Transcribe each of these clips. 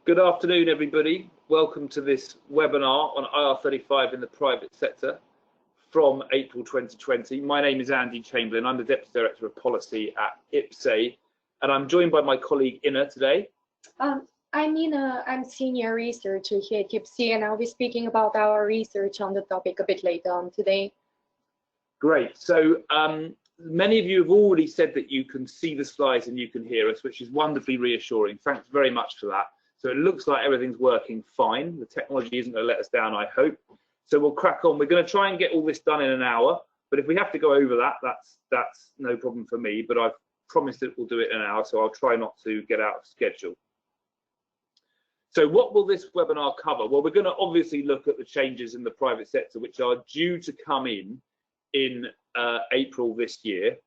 Good afternoon, everybody. Welcome to this webinar on IR35 in the private sector from April 2020. My name is Andy Chamberlain. I'm the Deputy Director of Policy at IPSE, and I'm joined by my colleague Ina today. I'm Ina. I'm Senior Researcher here at IPSE, and I'll be speaking about our research on the topic a bit later on today. Great. So many of you have already said that you can see the slides and you can hear us, which is wonderfully reassuring. Thanks very much for that. So it looks like everything's working fine. The technology isn't going to let us down, I hope. So we'll crack on. We're going to try and get all this done in an hour, but if we have to go over that, that's no problem for me, but I've promised that we'll do it in an hour, so I'll try not to get out of schedule. So what will this webinar cover? Well, we're going to obviously look at the changes in the private sector, which are due to come in April this year.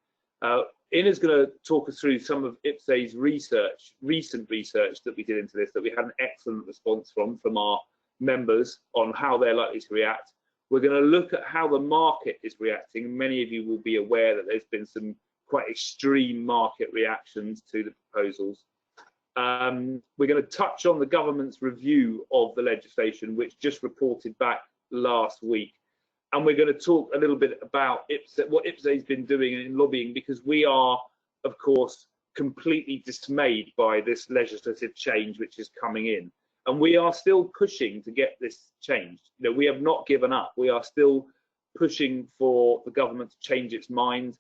Ina's going to talk us through some of IPSE's recent research that we did into this, that we had an excellent response from our members on how they're likely to react. We're going to look at how the market is reacting. Many of you will be aware that there's been some quite extreme market reactions to the proposals. We're going to touch on the government's review of the legislation, which just reported back last week. And we're going to talk a little bit about what IPSE has been doing in lobbying, because we are, of course, completely dismayed by this legislative change which is coming in. And we are still pushing to get this changed. You know, we have not given up. We are still pushing for the government to change its mind.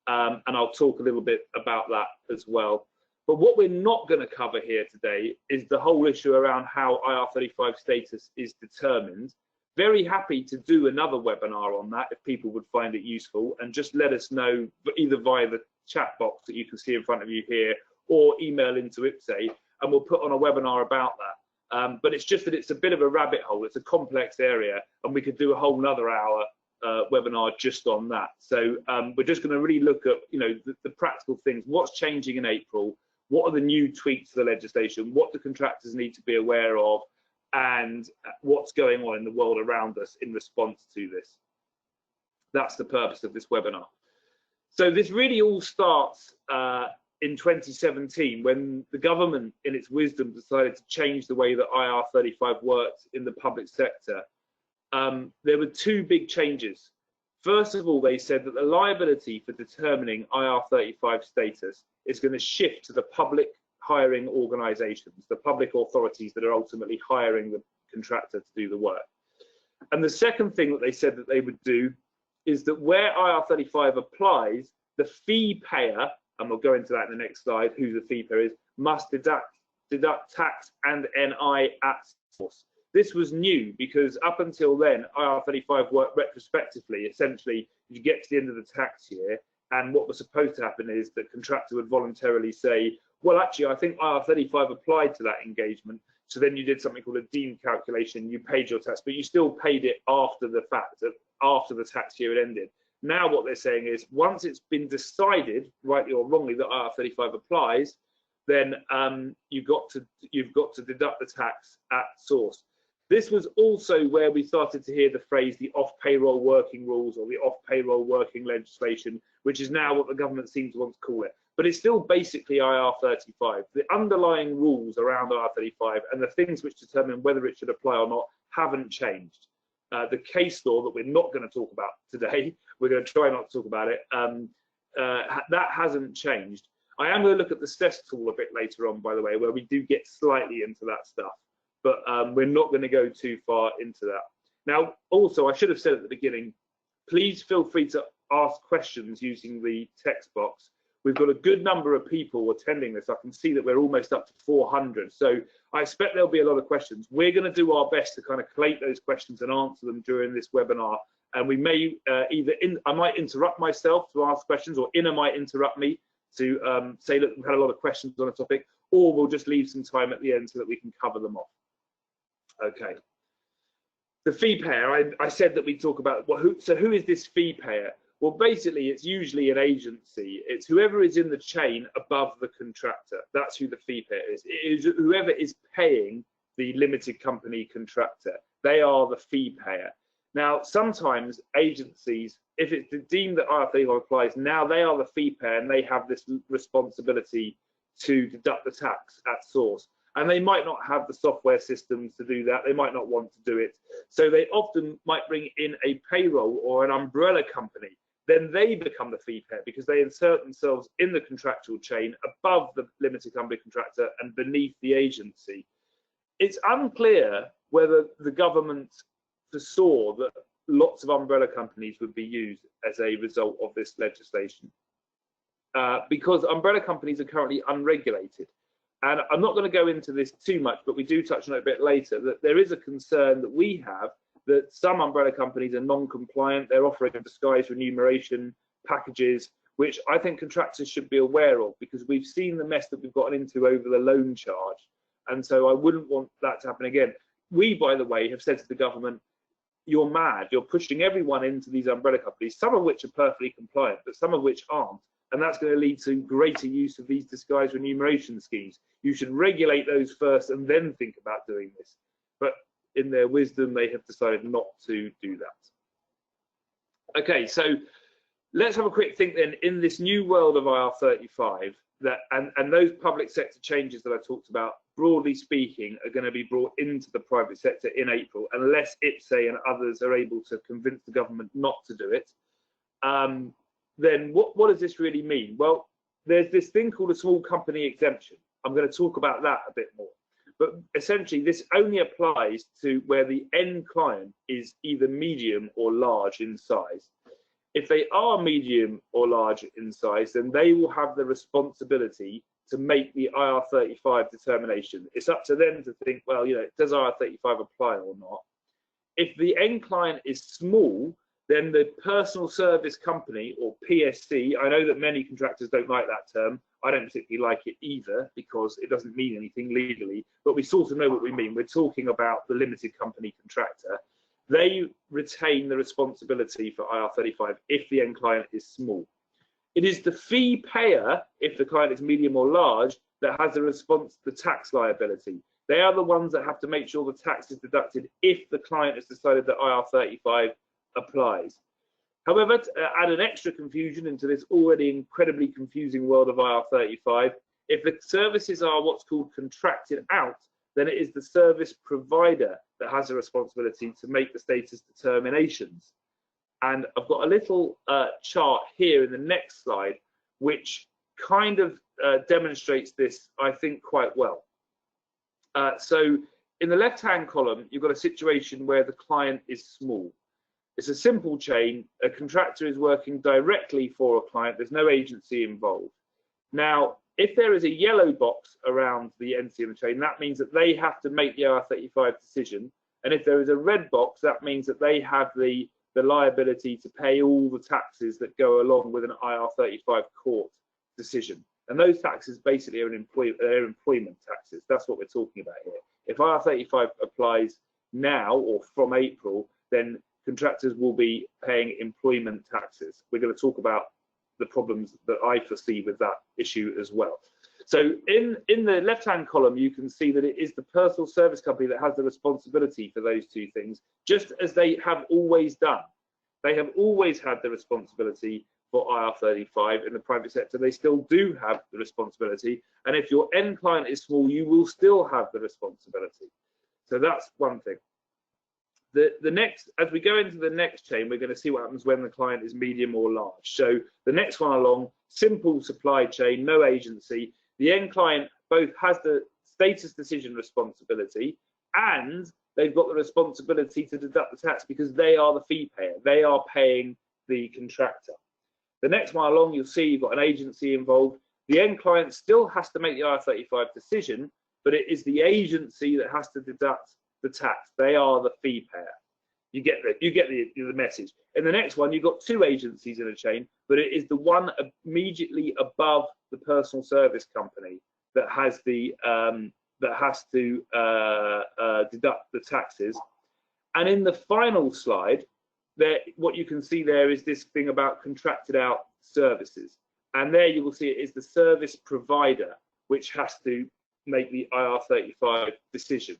And I'll talk a little bit about that as well. But what we're not going to cover here today is the whole issue around how IR35 status is determined. Very happy to do another webinar on that if people would find it useful, and just let us know either via the chat box that you can see in front of you here, or email into IPSE, and we'll put on a webinar about that. But it's just that it's a bit of a rabbit hole. It's a complex area, and we could do a whole another hour webinar just on that. So we're just going to really look at, you know, the practical things. What's changing in April? What are the new tweaks to the legislation? What do contractors need to be aware of? And what's going on in the world around us in response to this. That's the purpose of this webinar. So this really all starts in 2017, when the government, in its wisdom, decided to change the way that IR35 worked in the public sector. There were two big changes. First of all, they said that the liability for determining IR35 status is going to shift to the public hiring organisations, the public authorities that are ultimately hiring the contractor to do the work. And the second thing that they said that they would do is that where IR35 applies, the fee payer, and we'll go into that in the next slide, who the fee payer is, must deduct tax and NI at source. This was new because up until then, IR35 worked retrospectively. Essentially, you get to the end of the tax year, and what was supposed to happen is the contractor would voluntarily say, well, actually, I think IR35 applied to that engagement. So then you did something called a deemed calculation. You paid your tax, but you still paid it after the fact, after the tax year had ended. Now what they're saying is, once it's been decided, rightly or wrongly, that IR35 applies, then you've got to deduct the tax at source. This was also where we started to hear the phrase the off-payroll working rules, or the off-payroll working legislation, which is now what the government seems to want to call it. But it's still basically IR35. The underlying rules around IR35 and the things which determine whether it should apply or not haven't changed. The case law that we're not going to talk about today, we're going to try not to talk about it, that hasn't changed. I am going to look at the CEST tool a bit later on, by the way, where we do get slightly into that stuff, but we're not going to go too far into that. Now, also, I should have said at the beginning, please feel free to ask questions using the text box. We've got a good number of people attending this. I can see that we're almost up to 400. So I expect there'll be a lot of questions. We're going to do our best to kind of collate those questions and answer them during this webinar. And we may I might interrupt myself to ask questions, or Ina might interrupt me to say, look, we've had a lot of questions on a topic, or we'll just leave some time at the end so that we can cover them off. Okay. The fee payer, I said that we talk about, well, who is this fee payer? Well, basically, it's usually an agency. It's whoever is in the chain above the contractor. That's who the fee payer is. It is whoever is paying the limited company contractor. They are the fee payer. Now, sometimes agencies, if it's deemed that IR35 applies, now they are the fee payer and they have this responsibility to deduct the tax at source. and they might not have the software systems to do that. They might not want to do it. So they often might bring in a payroll or an umbrella company. Then they become the fee payer because they insert themselves in the contractual chain above the limited company contractor and beneath the agency. It's unclear whether the government foresaw that lots of umbrella companies would be used as a result of this legislation, because umbrella companies are currently unregulated. And I'm not going to go into this too much, but we do touch on it a bit later, that there is a concern that we have that some umbrella companies are non-compliant. They're offering disguised remuneration packages, which I think contractors should be aware of, because we've seen the mess that we've gotten into over the loan charge. And so I wouldn't want that to happen again. We, by the way, have said to the government, you're mad. You're pushing everyone into these umbrella companies, some of which are perfectly compliant, but some of which aren't. And that's going to lead to greater use of these disguised remuneration schemes. You should regulate those first and then think about doing this. But in their wisdom, they have decided not to do that. Okay, so let's have a quick think then, in this new world of IR35, that and those public sector changes that I talked about, broadly speaking, are going to be brought into the private sector in April, unless IPSE and others are able to convince the government not to do it. Then what does this really mean? Well, there's this thing called a small company exemption. I'm going to talk about that a bit more. But essentially, this only applies to where the end client is either medium or large in size. If they are medium or large in size, then they will have the responsibility to make the IR35 determination. It's up to them to think, well, you know, does IR35 apply or not? If the end client is small, then the personal service company, or PSC, I know that many contractors don't like that term. I don't particularly like it either, because it doesn't mean anything legally, but we sort of know what we mean. We're talking about the limited company contractor. They retain the responsibility for IR35 if the end client is small. It is the fee payer, if the client is medium or large, that has the response to the tax liability. They are the ones that have to make sure the tax is deducted if the client has decided that IR35 applies. However, to add an extra confusion into this already incredibly confusing world of IR35, if the services are what's called contracted out, then it is the service provider that has a responsibility to make the status determinations. And I've got a little chart here in the next slide, which kind of demonstrates this, I think, quite well. So in the left-hand column, you've got a situation where the client is small. It's a simple chain. A contractor is working directly for a client. There's no agency involved. Now, if there is a yellow box around the entity in the chain, that means that they have to make the IR35 decision. And if there is a red box, that means that they have the liability to pay all the taxes that go along with an IR35 court decision. And those taxes basically are employment taxes. That's what we're talking about here. If IR35 applies now or from April, then contractors will be paying employment taxes. We're going to talk about the problems that I foresee with that issue as well. So in the left-hand column, you can see that it is the personal service company that has the responsibility for those two things, just as they have always done. They have always had the responsibility for IR35 in the private sector. They still do have the responsibility. And if your end client is small, you will still have the responsibility. So that's one thing. The next, as we go into the next chain, we're going to see what happens when the client is medium or large. So the next one along, simple supply chain, no agency. The end client both has the status decision responsibility and they've got the responsibility to deduct the tax because they are the fee payer. They are paying the contractor. The next one along, you'll see you've got an agency involved. The end client still has to make the IR35 decision, but it is the agency that has to deduct the tax. They are the fee payer. You get the message. In the next one, you've got two agencies in a chain, but it is the one immediately above the personal service company that has the that has to deduct the taxes. And in the final slide, there, what you can see there is this thing about contracted out services. And there you will see it is the service provider which has to make the IR35 decision.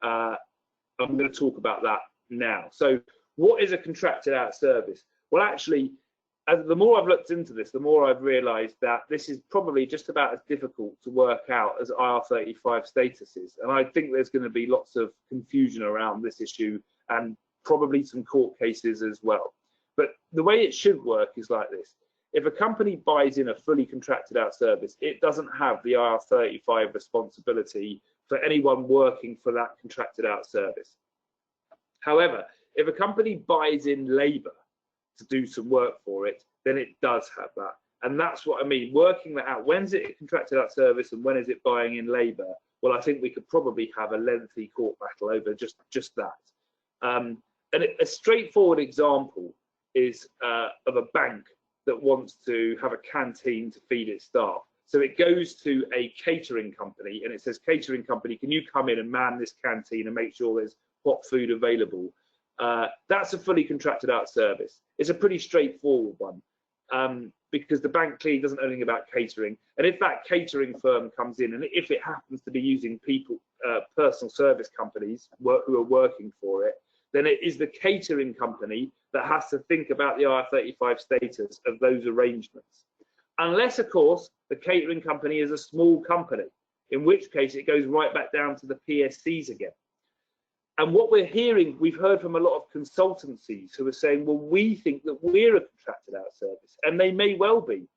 I'm going to talk about that now. So what is a contracted out service? Well, actually, the more I've looked into this, the more I've realised that this is probably just about as difficult to work out as IR35 status is. And I think there's going to be lots of confusion around this issue and probably some court cases as well. But the way it should work is like this. If a company buys in a fully contracted out service, it doesn't have the IR35 responsibility for anyone working for that contracted out service. However, if a company buys in labour to do some work for it, then it does have that. And that's what I mean, working that out. When's it contracted out service and when is it buying in labour? Well, I think we could probably have a lengthy court battle over just that. And a straightforward example is of a bank that wants to have a canteen to feed its staff. So it goes to a catering company and it says, catering company, can you come in and man this canteen and make sure there's hot food available? That's a fully contracted out service. It's a pretty straightforward one because the bank clearly doesn't know anything about catering. And if that catering firm comes in, and if it happens to be using people, personal service companies who are working for it, then it is the catering company that has to think about the IR35 status of those arrangements. Unless, of course, the catering company is a small company, in which case it goes right back down to the PSCs again. And what we're hearing, we've heard from a lot of consultancies who are saying, well, we think that we're a contracted out service, and they may well be,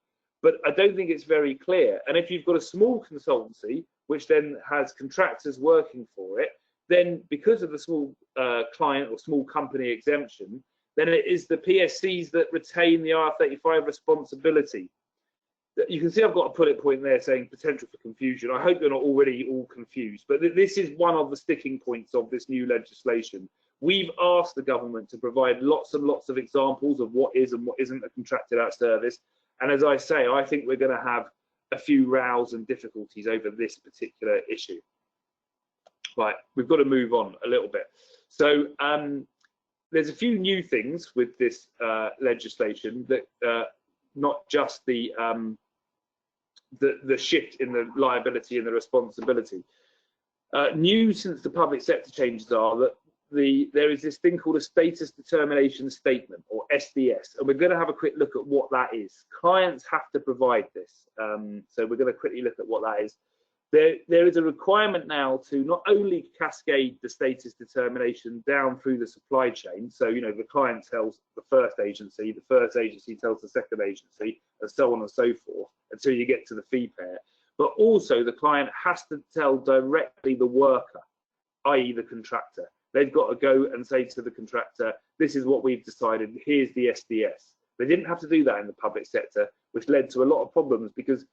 but I don't think it's very clear. And if you've got a small consultancy, which then has contractors working for it, then because of the small client or small company exemption, then it is the PSCs that retain the IR35 responsibility. You can see I've got a bullet point there saying potential for confusion. I hope you're not already all confused, but this is one of the sticking points of this new legislation. We've asked the government to provide lots and lots of examples of what is and what isn't a contracted out service. And as I say, I think we're going to have a few rows and difficulties over this particular issue. Right, we've got to move on a little bit. So there's a few new things with this legislation that not just the shift in the liability and the responsibility. New since the public sector changes are that there is this thing called a status determination statement, or SDS, and we're going to have a quick look at what that is. Clients have to provide this, so we're going to quickly look at what that is. There is a requirement now to not only cascade the status determination down through the supply chain, so you know the client tells the first agency tells the second agency, and so on and so forth until you get to the fee payer, but also the client has to tell directly the worker, i.e. the contractor. They've got to go and say to the contractor, this is what we've decided, here's the SDS. They didn't have to do that in the public sector, which led to a lot of problems because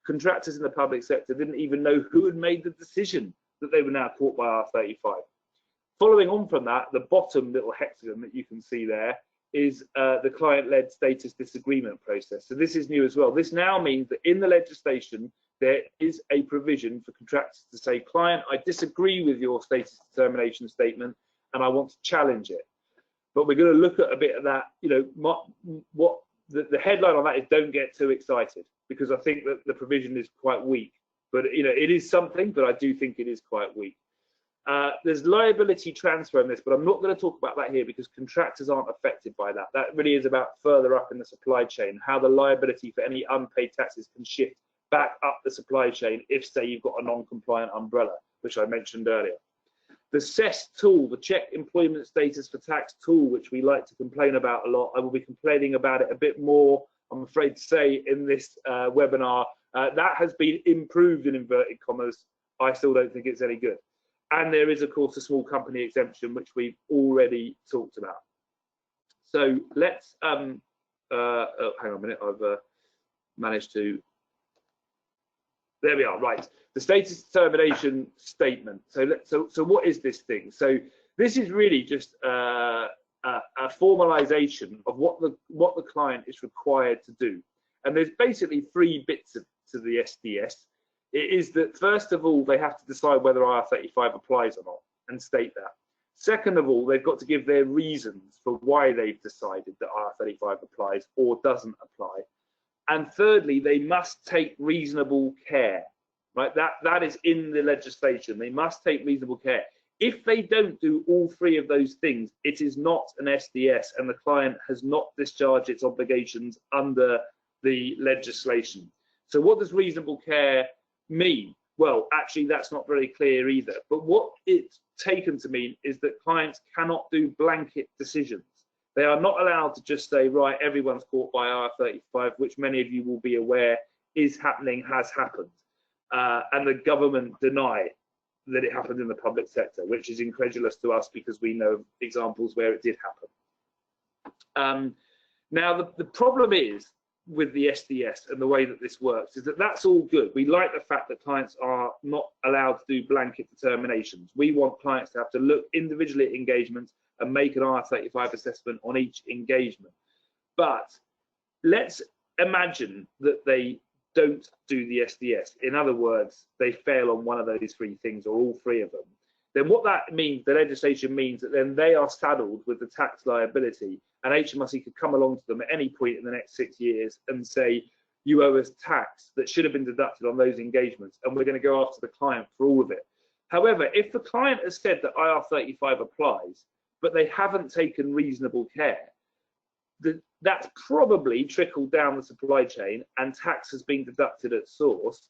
contractors in the public sector didn't even know who had made the decision that they were now caught by IR35. Following on from that, the bottom little hexagon that you can see there is the client-led status disagreement process. So this is new as well. This now means that in the legislation, there is a provision for contractors to say, client, I disagree with your status determination statement and I want to challenge it. But we're going to look at a bit of that, you know, what the headline on that is don't get too excited, because I think that the provision is quite weak. But you know, it is something, but I do think it is quite weak. There's liability transfer in this, but I'm not going to talk about that here because contractors aren't affected by that. That really is about further up in the supply chain, how the liability for any unpaid taxes can shift back up the supply chain if, say, you've got a non-compliant umbrella, which I mentioned earlier. The CEST tool, the Check Employment Status for Tax tool, which we like to complain about a lot. I will be complaining about it a bit more, I'm afraid to say, in this webinar. That has been improved in inverted commas. I still don't think it's any good. And there is, of course, a small company exemption, which we've already talked about. So let's, oh, hang on a minute, I've managed to, there we are, right. The status determination statement. So what is this thing? So this is really just a formalization of what the client is required to do. And there's basically three bits to the SDS. It is that, first of all, they have to decide whether IR35 applies or not and state that. Second of all, they've got to give their reasons for why they've decided that IR35 applies or doesn't apply. And thirdly, they must take reasonable care, right? That is in the legislation. They must take reasonable care. If they don't do all three of those things, it is not an SDS, and the client has not discharged its obligations under the legislation. So what does reasonable care mean? Well, actually, that's not very clear either. But what it's taken to mean is that clients cannot do blanket decisions. They are not allowed to just say, right, everyone's caught by IR35, which many of you will be aware is happening, has happened. And the government deny that it happened in the public sector, which is incredulous to us because we know examples where it did happen. Now, the problem is with the SDS and the way that this works is that that's all good. We like the fact that clients are not allowed to do blanket determinations. We want clients to have to look individually at engagements and make an IR35 assessment on each engagement. But let's imagine that they don't do the SDS. In other words, they fail on one of those three things or all three of them. Then what that means, the legislation means that then they are saddled with the tax liability, and HMRC could come along to them at any point in the next 6 years and say, you owe us tax that should have been deducted on those engagements, and we're going to go after the client for all of it. However, if the client has said that IR35 applies, but they haven't taken reasonable care, that's probably trickled down the supply chain and tax has been deducted at source.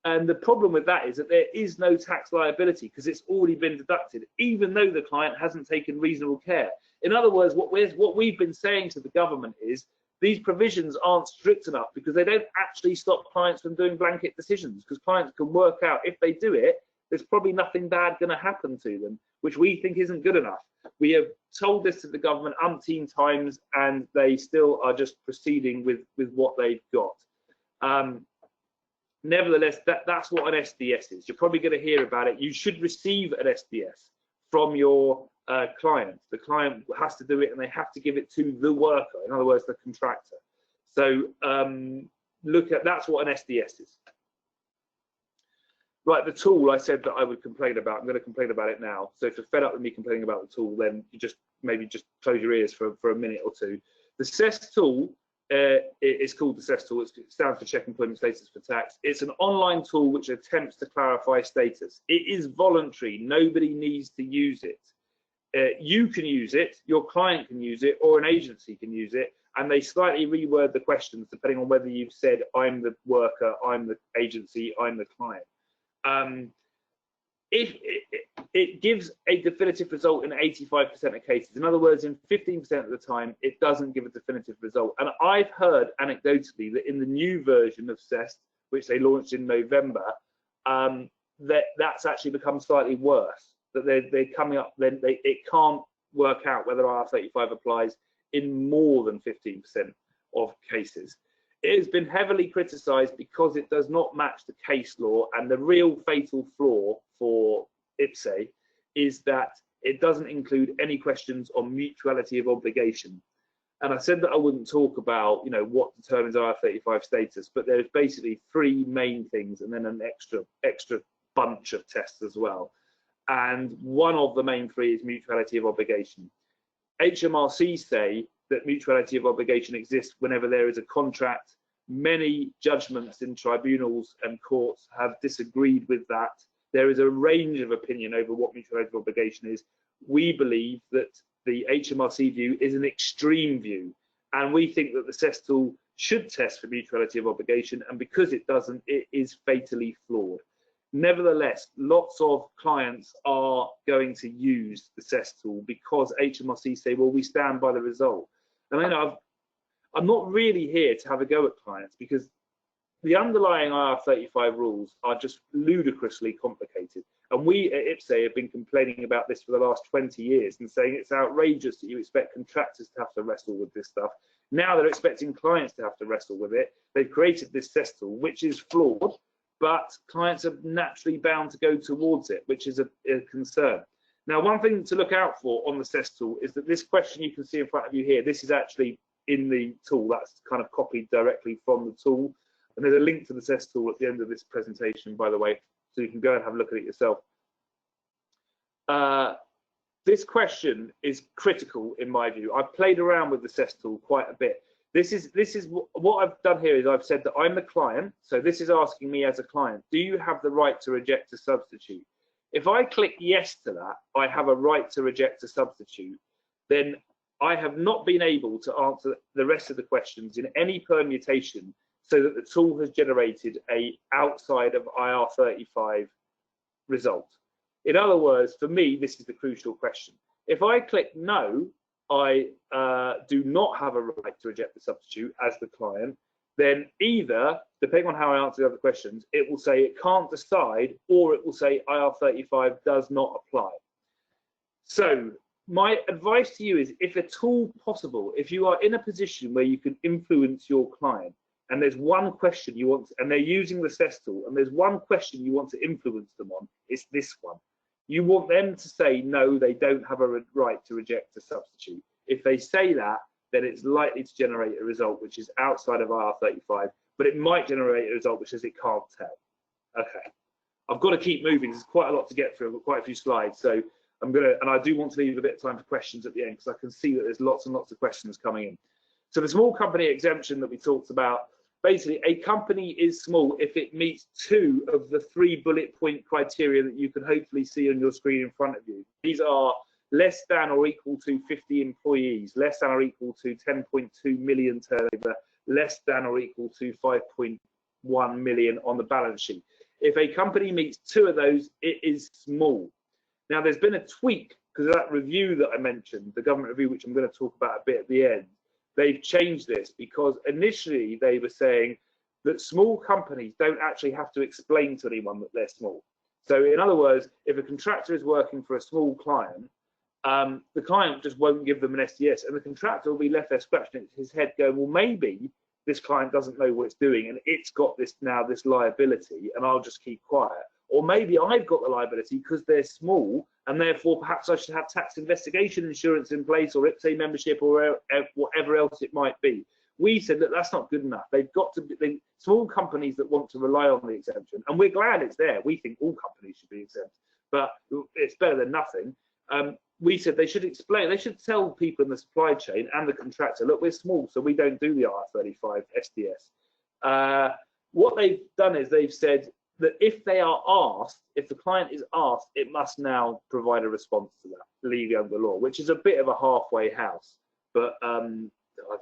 And the problem with that is that there is no tax liability because it's already been deducted, even though the client hasn't taken reasonable care. In other words, what we've been saying to the government is these provisions aren't strict enough because they don't actually stop clients from doing blanket decisions, because clients can work out if they do it, there's probably nothing bad going to happen to them, which we think isn't good enough. We have told this to the government umpteen times and they still are just proceeding with what they've got. Nevertheless, that's what an SDS is. You're probably going to hear about it. You should receive an SDS from your client. The client has to do it and they have to give it to the worker, in other words, the contractor. So that's what an SDS is. Right, the tool I said that I would complain about, I'm going to complain about it now. So if you're fed up with me complaining about the tool, then you maybe just close your ears for a minute or two. The CEST tool, it's called the CEST tool, it stands for Check Employment Status for Tax. It's an online tool which attempts to clarify status. It is voluntary, nobody needs to use it. You can use it, your client can use it, or an agency can use it, and they slightly reword the questions depending on whether you've said, I'm the worker, I'm the agency, I'm the client. If it gives a definitive result in 85% of cases. In other words, in 15% of the time, it doesn't give a definitive result. And I've heard anecdotally that in the new version of CEST, which they launched in November, that's actually become slightly worse. That they're coming up, then it can't work out whether IR35 applies in more than 15% of cases. It has been heavily criticised because it does not match the case law, and the real fatal flaw for IPSE is that it doesn't include any questions on mutuality of obligation. And I said that I wouldn't talk about, what determines IR35 status, but there's basically three main things and then an extra bunch of tests as well. And one of the main three is mutuality of obligation. HMRC say that mutuality of obligation exists whenever there is a contract. Many judgments in tribunals and courts have disagreed with that. There is a range of opinion over what mutuality of obligation is. We believe that the HMRC view is an extreme view, and we think that the CEST tool should test for mutuality of obligation, and because it doesn't, it is fatally flawed. Nevertheless, lots of clients are going to use the CEST tool because HMRC say, well, we stand by the result. And I'm not really here to have a go at clients because the underlying IR35 rules are just ludicrously complicated. And we at IPSE have been complaining about this for the last 20 years and saying it's outrageous that you expect contractors to have to wrestle with this stuff. Now they're expecting clients to have to wrestle with it. They've created this CEST tool, which is flawed, but clients are naturally bound to go towards it, which is a concern. Now, one thing to look out for on the CEST tool is that this question you can see in front of you here, this is actually in the tool, that's kind of copied directly from the tool. And there's a link to the CEST tool at the end of this presentation, by the way, so you can go and have a look at it yourself. This question is critical in my view. I've played around with the CEST tool quite a bit. This is what I've done here is I've said that I'm the client, so this is asking me as a client, do you have the right to reject a substitute? If I click yes to that, I have a right to reject a substitute, then I have not been able to answer the rest of the questions in any permutation so that the tool has generated a outside of IR35 result. In other words, for me, this is the crucial question. If I click no, I do not have a right to reject the substitute as the client, then either, depending on how I answer the other questions, it will say it can't decide, or it will say IR35 does not apply. So my advice to you is, if at all possible, if you are in a position where you can influence your client, and there's one question you want, and they're using the CEST tool, and there's one question you want to influence them on, it's this one. You want them to say, no, they don't have a right to reject a substitute. If they say that, then it's likely to generate a result which is outside of IR35, but it might generate a result which says it can't tell. Okay, I've got to keep moving. There's quite a lot to get through. I've got quite a few slides, so I'm gonna, and I do want to leave a bit of time for questions at the end, because I can see that there's lots and lots of questions coming in. So the small company exemption that we talked about, basically a company is small if it meets 2 of the 3 bullet point criteria that you can hopefully see on your screen in front of you. These are less than or equal to 50 employees, less than or equal to 10.2 million turnover, less than or equal to 5.1 million on the balance sheet. If a company meets 2 of those, it is small. Now, there's been a tweak because of that review that I mentioned, the government review, which I'm going to talk about a bit at the end. They've changed this because initially they were saying that small companies don't actually have to explain to anyone that they're small. So in other words, if a contractor is working for a small client, the client just won't give them an SDS, and the contractor will be left there scratching his head going, well, maybe this client doesn't know what it's doing and it's got this liability, and I'll just keep quiet. Or maybe I've got the liability because they're small, and therefore perhaps I should have tax investigation insurance in place, or IPSE membership, or whatever else it might be. We said that that's not good enough. They've got to be small companies that want to rely on the exemption, and we're glad it's there. We think all companies should be exempt, but it's better than nothing. We said they should explain, they should tell people in the supply chain and the contractor, look, we're small, so we don't do the IR35 SDS. What they've done is they've said that if they are asked, if the client is asked, it must now provide a response to that, legally under law, which is a bit of a halfway house. But I don't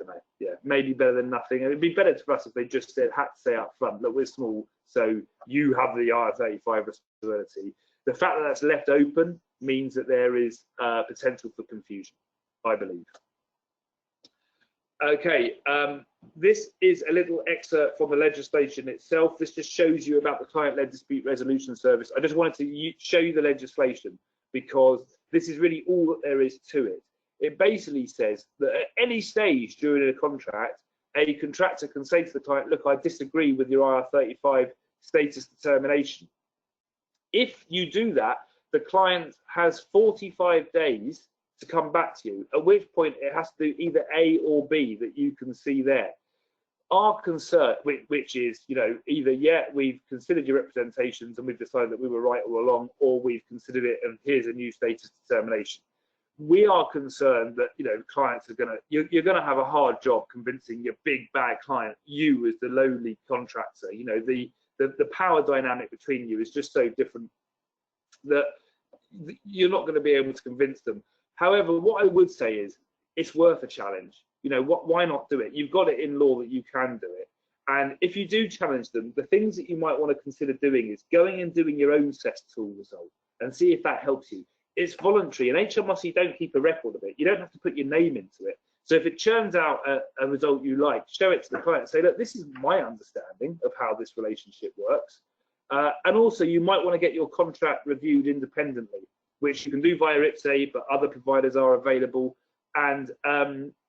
know, yeah, maybe better than nothing. It'd be better for us if they just said, had to say up front that we're small, so you have the IR35 responsibility. The fact that that's left open means that there is potential for confusion, I believe. Okay, this is a little excerpt from the legislation itself. This just shows you about the client-led dispute resolution service. I just wanted to show you the legislation because this is really all that there is to it. It basically says that at any stage during a contract, a contractor can say to the client, look, I disagree with your IR35 status determination. If you do that, the client has 45 days to come back to you, at which point it has to do either A or B that you can see there. Our concern, which is, you know, either, yeah, we've considered your representations and we've decided that we were right all along, or we've considered it and here's a new status determination. We are concerned that, you know, clients are you're gonna have a hard job convincing your big bad client, you as the lowly contractor. You know, the power dynamic between you is just so different that you're not going to be able to convince them. However, what I would say is it's worth a challenge. You know, why not do it? You've got it in law that you can do it. And if you do challenge them, the things that you might want to consider doing is going and doing your own CEST tool result and see if that helps you. It's voluntary, and HMRC don't keep a record of it. You don't have to put your name into it. So if it churns out a result you like, show it to the client and say, look, this is my understanding of how this relationship works. And also you might want to get your contract reviewed independently, which you can do via IPSE, but other providers are available. And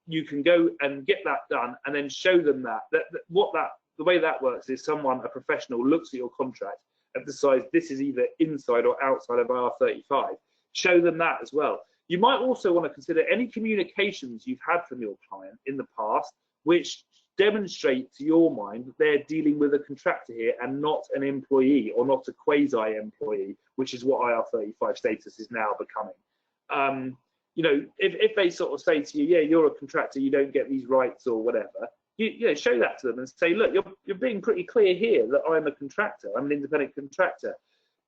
you can go and get that done and then show them the way that works is a professional looks at your contract and decides this is either inside or outside of IR35. Show them that as well. You might also want to consider any communications you've had from your client in the past, which demonstrate to your mind that they're dealing with a contractor here and not an employee or not a quasi-employee, which is what IR35 status is now becoming. You know, if they sort of say to you, yeah, you're a contractor, you don't get these rights or whatever, you know, show that to them and say, look, you're being pretty clear here that I'm a contractor, I'm an independent contractor.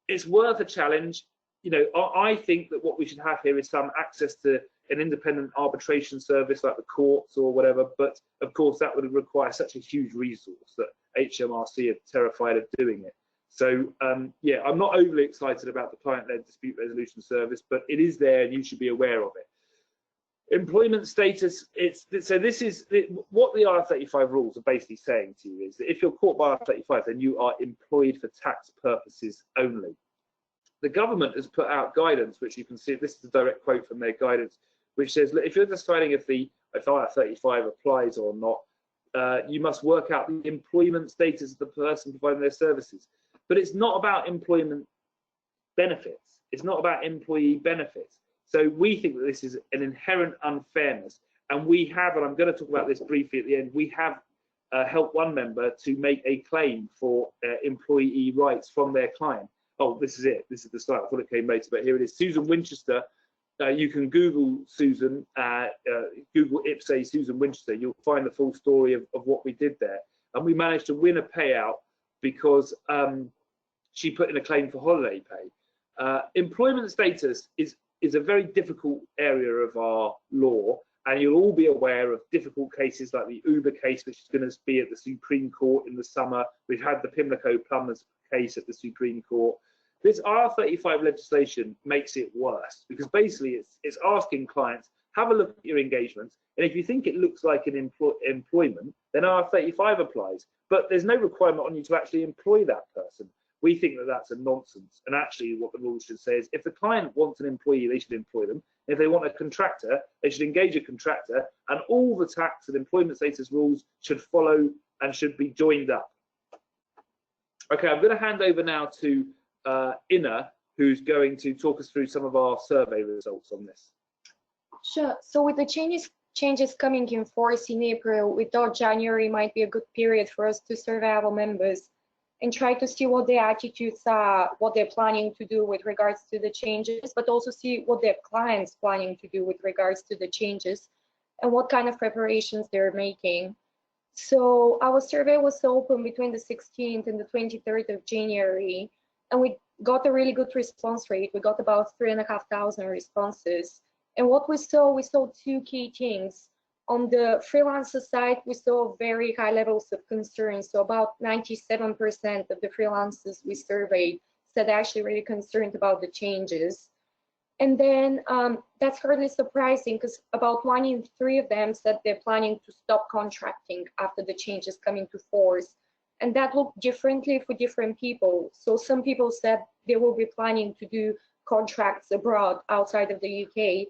It's worth a challenge. you know, I think that what we should have here is some access to an independent arbitration service like the courts or whatever, but of course that would require such a huge resource that HMRC are terrified of doing it. So yeah, I'm not overly excited about the client-led dispute resolution service, but it is there and you should be aware of it. Employment status, so this is what the IR35 rules are basically saying to you is that if you're caught by IR35, then you are employed for tax purposes only. The government has put out guidance, which you can see, this is a direct quote from their guidance, which says, look, if you're deciding if IR35 applies or not, you must work out the employment status of the person providing their services. But it's not about employment benefits. It's not about employee benefits. So we think that this is an inherent unfairness. And we have, and I'm going to talk about this briefly at the end, we have helped one member to make a claim for employee rights from their client. Oh, this is it. This is the slide. I thought it came later, but here it is. Susan Winchester. You can Google Susan, Google IPSE Susan Winchester. You'll find the full story of what we did there. And we managed to win a payout because she put in a claim for holiday pay. Employment status is a very difficult area of our law, and you'll all be aware of difficult cases like the Uber case, which is going to be at the Supreme Court in the summer. We've had the Pimlico Plumbers case at the Supreme Court. This IR35 legislation makes it worse because basically it's asking clients, have a look at your engagements, and if you think it looks like an employment, then IR35 applies. But there's no requirement on you to actually employ that person. We think that that's a nonsense. And actually what the rules should say is if the client wants an employee, they should employ them. If they want a contractor, they should engage a contractor, and all the tax and employment status rules should follow and should be joined up. Okay, I'm going to hand over now to Inna, who's going to talk us through some of our survey results on this. Sure. So with the changes coming in force in April, we thought January might be a good period for us to survey our members and try to see what their attitudes are, what they're planning to do with regards to the changes, but also see what their clients planning to do with regards to the changes and what kind of preparations they're making. So our survey was open between the 16th and the 23rd of January, and we got a really good response rate. We got about 3,500 responses. And what we saw two key things. On the freelancer side, we saw very high levels of concern. So about 97% of the freelancers we surveyed said they're actually really concerned about the changes. And then that's hardly surprising because about 1 in 3 of them said they're planning to stop contracting after the changes come into force. And that looked differently for different people. So some people said they will be planning to do contracts abroad outside of the UK.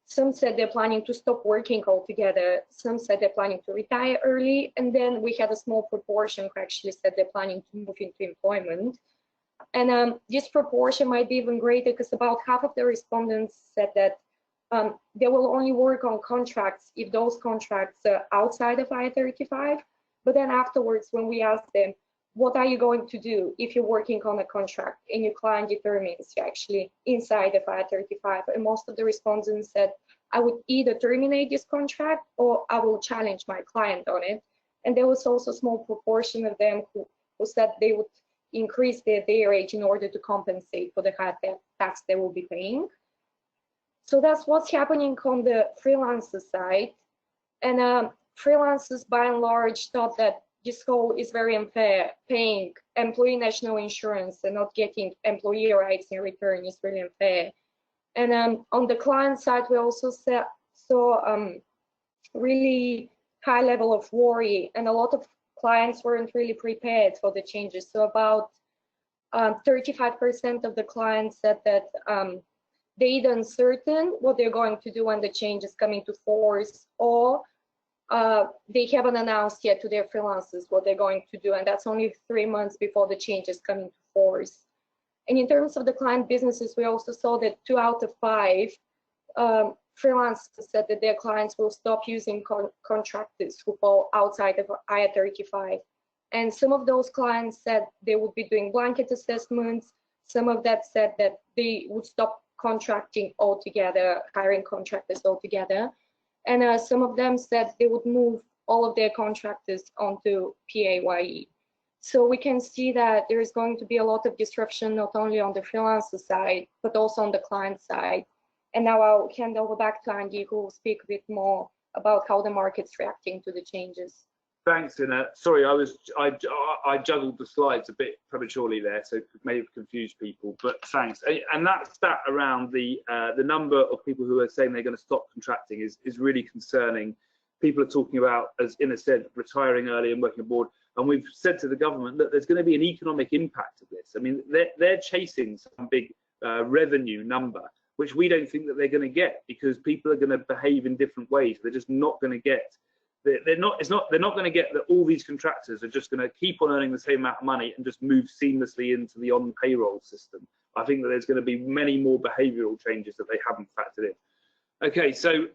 Some said they're planning to stop working altogether. Some said they're planning to retire early. And then we had a small proportion who actually said they're planning to move into employment. And this proportion might be even greater because about half of the respondents said that they will only work on contracts if those contracts are outside of IR35. But then afterwards, when we asked them, what are you going to do if you're working on a contract and your client determines you're actually inside of IR35? And most of the respondents said, I would either terminate this contract or I will challenge my client on it. And there was also a small proportion of them who said they would increase their day rate in order to compensate for the high tax they will be paying. So that's what's happening on the freelancer side. And freelancers by and large thought that this whole is very unfair. Paying employee national insurance and not getting employee rights in return is really unfair. And on the client side, we also saw really high level of worry, and a lot of clients weren't really prepared for the changes. So about 35% of the clients said that they're either uncertain what they're going to do when the changes come into force, or they haven't announced yet to their freelancers what they're going to do, and that's only 3 months before the changes come into force. And in terms of the client businesses, we also saw that 2 out of 5 freelancers said that their clients will stop using contractors who fall outside of IR35. And some of those clients said they would be doing blanket assessments. Some of that said that they would stop contracting altogether, hiring contractors altogether. And some of them said they would move all of their contractors onto PAYE. So we can see that there is going to be a lot of disruption, not only on the freelancer side, but also on the client side. And now I'll hand over back to Andy, who will speak a bit more about how the market's reacting to the changes. Thanks, Ina. Sorry, I juggled the slides a bit prematurely there, so it may have confused people. But thanks. And that stat around the number of people who are saying they're going to stop contracting is really concerning. People are talking about, as Ina said, retiring early and working abroad. And we've said to the government that there's going to be an economic impact of this. I mean, they're chasing some big revenue number, which we don't think that they're going to get, because people are going to behave in different ways. They're just not going to get. They're not going to get that all these contractors are just going to keep on earning the same amount of money and just move seamlessly into the on-payroll system. I think that there's going to be many more behavioural changes that they haven't factored in. Okay, so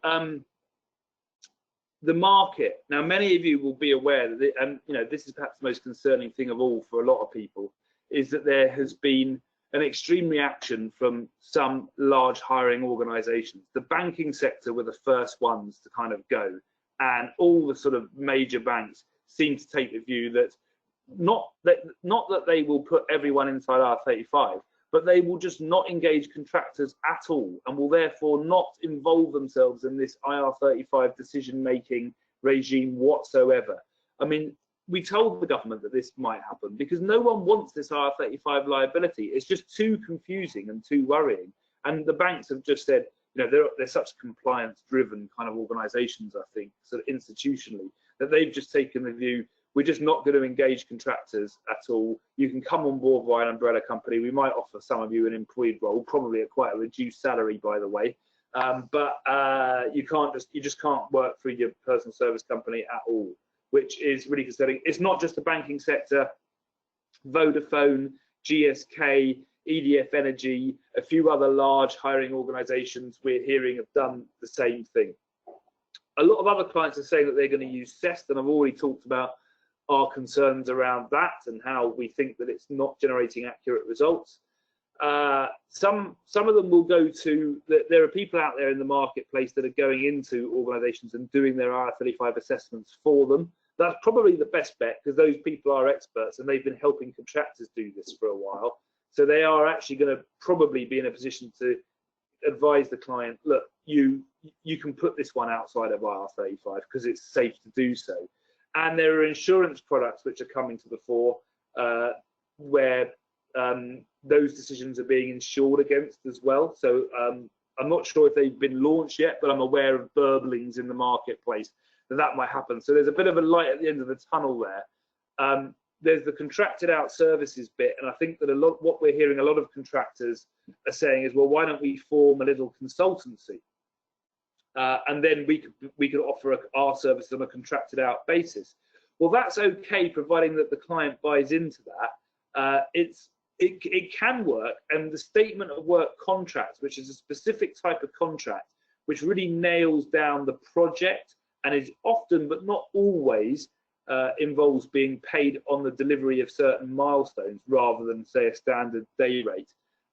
the market. Now, many of you will be aware that, and you know, this is perhaps the most concerning thing of all for a lot of people, is that there has been an extreme reaction from some large hiring organisations. The banking sector were the first ones to kind of go. And all the sort of major banks seem to take the view that not that they will put everyone inside IR35, but they will just not engage contractors at all, and will therefore not involve themselves in this IR35 decision-making regime whatsoever. I mean, we told the government that this might happen because no one wants this IR35 liability. It's just too confusing and too worrying. And the banks have just said, you know, they're such compliance-driven kind of organisations, I think, sort of institutionally, that they've just taken the view, we're just not going to engage contractors at all. You can come on board via an umbrella company. We might offer some of you an employed role, probably at quite a reduced salary, by the way. But you just can't work through your personal service company at all, which is really concerning. It's not just the banking sector. Vodafone, GSK, EDF Energy, a few other large hiring organisations we're hearing have done the same thing. A lot of other clients are saying that they're going to use CEST, and I've already talked about our concerns around that and how we think that it's not generating accurate results. Some of them will go to, there are people out there in the marketplace that are going into organisations and doing their IR35 assessments for them. That's probably the best bet, because those people are experts and they've been helping contractors do this for a while. So they are actually going to probably be in a position to advise the client, look, you can put this one outside of IR35 because it's safe to do so. And there are insurance products which are coming to the fore where those decisions are being insured against as well. So I'm not sure if they've been launched yet, but I'm aware of burblings in the marketplace that might happen. So there's a bit of a light at the end of the tunnel there. There's the contracted out services bit, and I think that what we're hearing a lot of contractors are saying is, well, why don't we form a little consultancy, and then we could offer our services on a contracted out basis. Well, that's okay, providing that the client buys into that. It can work, and the statement of work contract, which is a specific type of contract, which really nails down the project and is often, but not always, involves being paid on the delivery of certain milestones rather than, say, a standard day rate.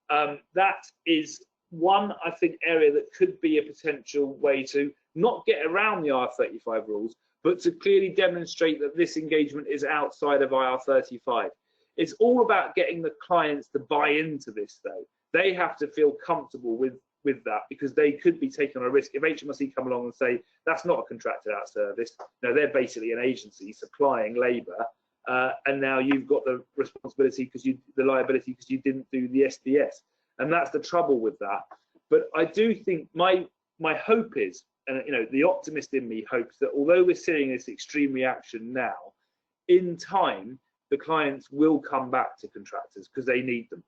That is one, I think, area that could be a potential way to not get around the IR35 rules, but to clearly demonstrate that this engagement is outside of IR35. It's all about getting the clients to buy into this, though. They have to feel comfortable with that, because they could be taking on a risk if HMRC come along and say that's not a contracted out service. No, they're basically an agency supplying labour, and now you've got the responsibility the liability because you didn't do the SDS, and that's the trouble with that. But I do think my hope is, and you know, the optimist in me hopes that although we're seeing this extreme reaction now, in time the clients will come back to contractors because they need them.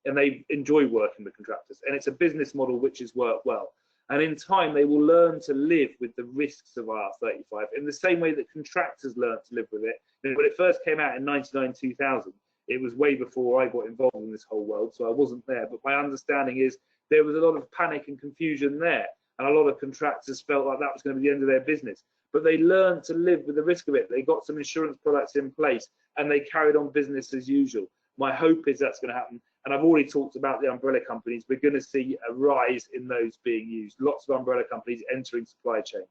And they enjoy working with contractors, and it's a business model which has worked well. And in time, they will learn to live with the risks of IR35 in the same way that contractors learned to live with it. When it first came out in 1999-2000, it was way before I got involved in this whole world, so I wasn't there. But my understanding is there was a lot of panic and confusion there, and a lot of contractors felt like that was going to be the end of their business. But they learned to live with the risk of it. They got some insurance products in place, and they carried on business as usual. My hope is that's going to happen. And I've already talked about the umbrella companies. We're going to see a rise in those being used. Lots of umbrella companies entering supply chains.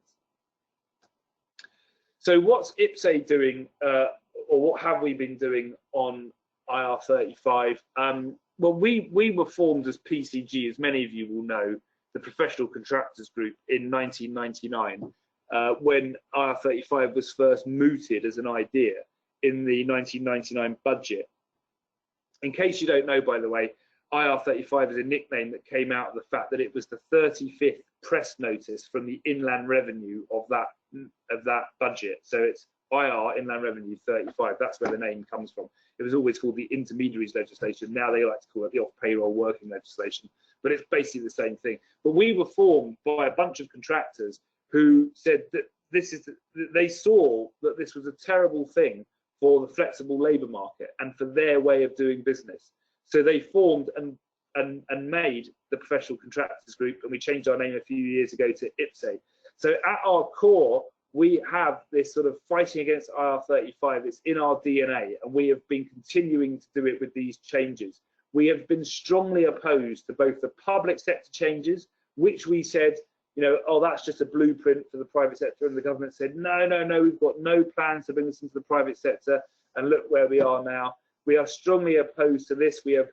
So what's IPSE doing, or what have we been doing on IR35? Well, we were formed as PCG, as many of you will know, the Professional Contractors Group, in 1999, when IR35 was first mooted as an idea in the 1999 budget. In case you don't know, by the way, IR35 is a nickname that came out of the fact that it was the 35th press notice from the Inland Revenue of that budget. So it's IR, Inland Revenue 35. That's where the name comes from. It was always called the intermediaries legislation. Now they like to call it the off-payroll working legislation, but it's basically the same thing. But we were formed by a bunch of contractors who said that they saw that this was a terrible thing for the flexible labour market and for their way of doing business. So they formed and made the Professional Contractors Group, and we changed our name a few years ago to IPSE. So at our core, we have this sort of fighting against IR35. It's in our DNA, and we have been continuing to do it with these changes. We have been strongly opposed to both the public sector changes, which we said, you know, oh, that's just a blueprint for the private sector, and the government said, no, no, no, we've got no plans to bring this into the private sector, and look where we are now. We are strongly opposed to this. We have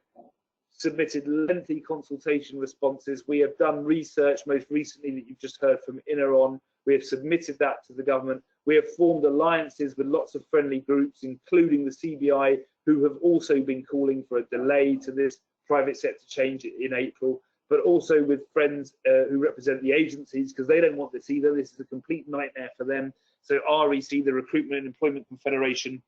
submitted lengthy consultation responses. We have done research, most recently that you've just heard from INER on. We have submitted that to the government. We have formed alliances with lots of friendly groups, including the CBI, who have also been calling for a delay to this private sector change in April, but also with friends who represent the agencies, because they don't want this either. This is a complete nightmare for them. So REC, the Recruitment and Employment Confederation,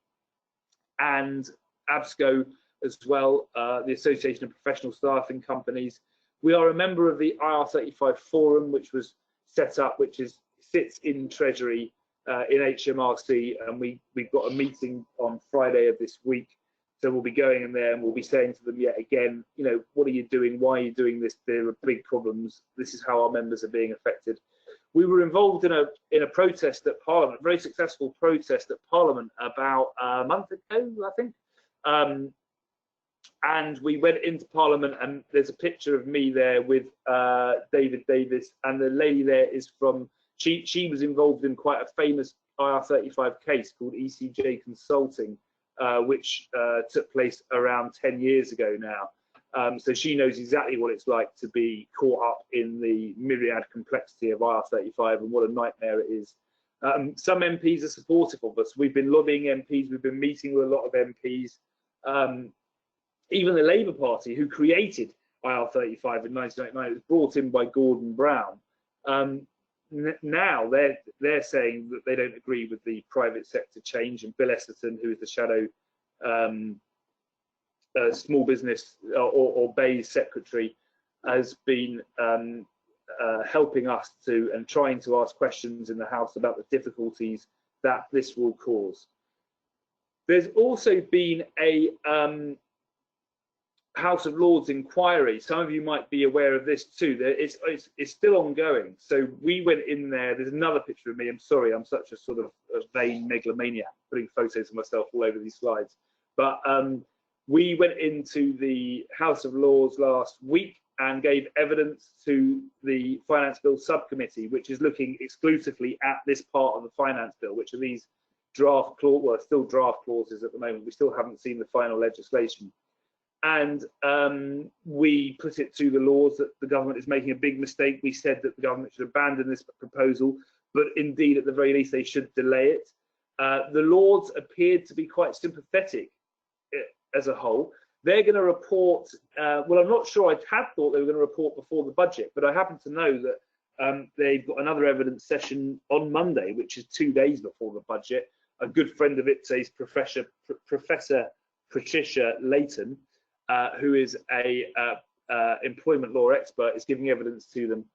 and ABSCO as well, the Association of Professional Staffing Companies. We are a member of the IR35 Forum, which was set up, which sits in Treasury in HMRC, and we've got a meeting on Friday of this week. So we'll be going in there and we'll be saying to them yet again, you know, what are you doing? Why are you doing this? There are big problems. This is how our members are being affected. We were involved in a protest at Parliament, a very successful protest at Parliament about a month ago, I think. And we went into Parliament, and there's a picture of me there with David Davis, and the lady there is from, she was involved in quite a famous IR35 case called ECJ Consulting, which took place around 10 years ago now. So she knows exactly what it's like to be caught up in the myriad complexity of IR35 and what a nightmare it is. Some MPs are supportive of us. We've been lobbying MPs, we've been meeting with a lot of MPs. Even the Labour Party, who created IR35 in 1999, it was brought in by Gordon Brown. Now they're saying that they don't agree with the private sector change, and Bill Esserton, who is the shadow small business or BEIS secretary, has been helping us to and trying to ask questions in the House about the difficulties that this will cause. There's also been a House of Lords inquiry. Some of you might be aware of this too. It's still ongoing. So we went in there. There's another picture of me. I'm sorry, I'm such a sort of a vain megalomaniac putting photos of myself all over these slides. But we went into the House of Lords last week and gave evidence to the Finance Bill Subcommittee, which is looking exclusively at this part of the Finance Bill, which are these draft clauses, well, still draft clauses at the moment. We still haven't seen the final legislation. And we put it to the Lords that the government is making a big mistake. We said that the government should abandon this proposal, but indeed, at the very least, they should delay it. The Lords appeared to be quite sympathetic as a whole. They're going to report, well, I'm not sure, I had thought they were going to report before the budget, but I happen to know that they've got another evidence session on Monday, which is 2 days before the budget. A good friend of IPSE's Professor Patricia Layton, who is a employment law expert, is giving evidence to them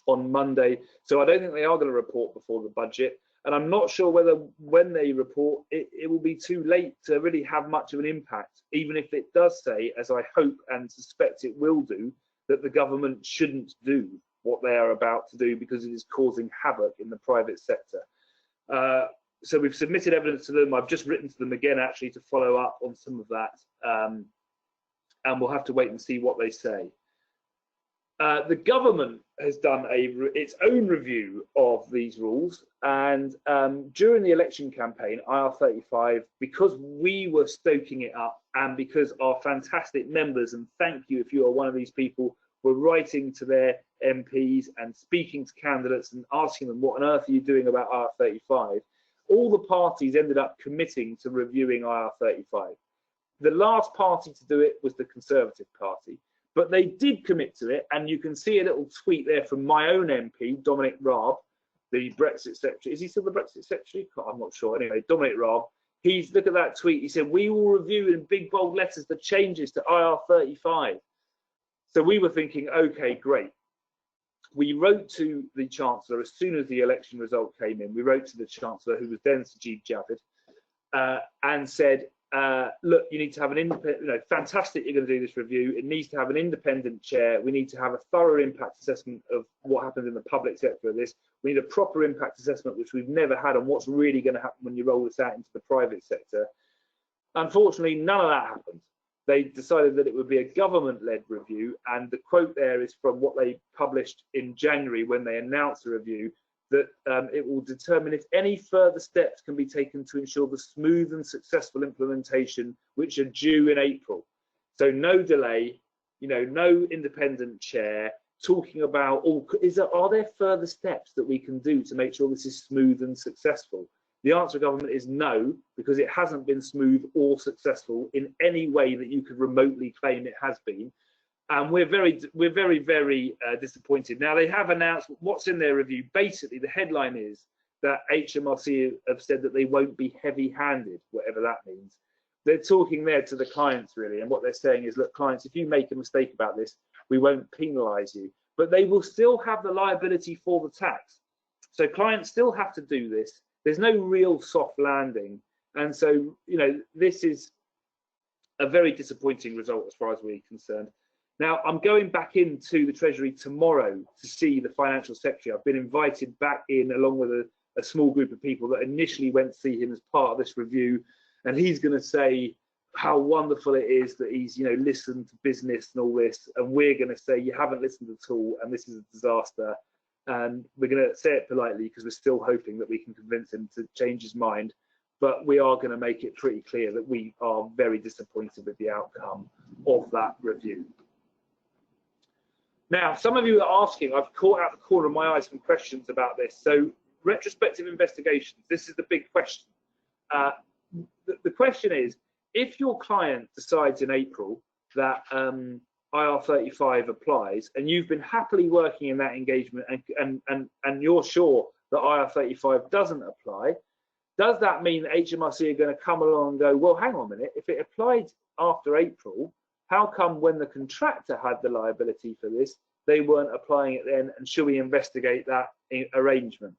on Monday. So I don't think they are going to report before the budget. And I'm not sure whether when they report, it will be too late to really have much of an impact, even if it does say, as I hope and suspect it will do, that the government shouldn't do what they are about to do because it is causing havoc in the private sector. So we've submitted evidence to them. I've just written to them again, actually, to follow up on some of that. And we'll have to wait and see what they say. The government has done its own review of these rules, and during the election campaign, IR35, because we were stoking it up, and because our fantastic members, and thank you if you are one of these people, were writing to their MPs and speaking to candidates and asking them, what on earth are you doing about IR35? All the parties ended up committing to reviewing IR35. The last party to do it was the Conservative Party. But they did commit to it, and you can see a little tweet there from my own MP, Dominic Raab, the Brexit Secretary. Is he still the Brexit Secretary? I'm not sure. Anyway, Dominic Raab, look at that tweet. He said, we will review in big bold letters the changes to IR35. So we were thinking, okay, great. We wrote to the Chancellor as soon as the election result came in. We wrote to the Chancellor, who was then Sajid Javid, and said, look, you need to have an independent, fantastic, you're going to do this review. It needs to have an independent chair. We need to have a thorough impact assessment of what happens in the public sector of this. We need a proper impact assessment, which we've never had, on what's really going to happen when you roll this out into the private sector. Unfortunately, none of that happened. They decided that it would be a government-led review, and the quote there is from what they published in January when they announced the review, that it will determine if any further steps can be taken to ensure the smooth and successful implementation, which are due in April. So no delay, no independent chair, talking about, are there further steps that we can do to make sure this is smooth and successful? The answer of government is no, because it hasn't been smooth or successful in any way that you could remotely claim it has been. And we're very, very disappointed. Now, they have announced what's in their review. Basically, the headline is that HMRC have said that they won't be heavy-handed, whatever that means. They're talking there to the clients, really, and what they're saying is, look, clients, if you make a mistake about this, we won't penalise you. But they will still have the liability for the tax. So clients still have to do this. There's no real soft landing. And so, this is a very disappointing result as far as we're concerned. Now, I'm going back into the Treasury tomorrow to see the Financial Secretary. I've been invited back in along with a small group of people that initially went to see him as part of this review. And he's going to say how wonderful it is that he's, listened to business and all this. And we're going to say, you haven't listened at all, and this is a disaster. And we're going to say it politely because we're still hoping that we can convince him to change his mind. But we are going to make it pretty clear that we are very disappointed with the outcome of that review. Now, some of you are asking, I've caught out the corner of my eye some questions about this. So, retrospective investigations, this is the big question. The question is, if your client decides in April that IR35 applies, and you've been happily working in that engagement, and you're sure that IR35 doesn't apply, does that mean that HMRC are going to come along and go, well, hang on a minute, if it applied after April, how come when the contractor had the liability for this, they weren't applying it then, and should we investigate that arrangement?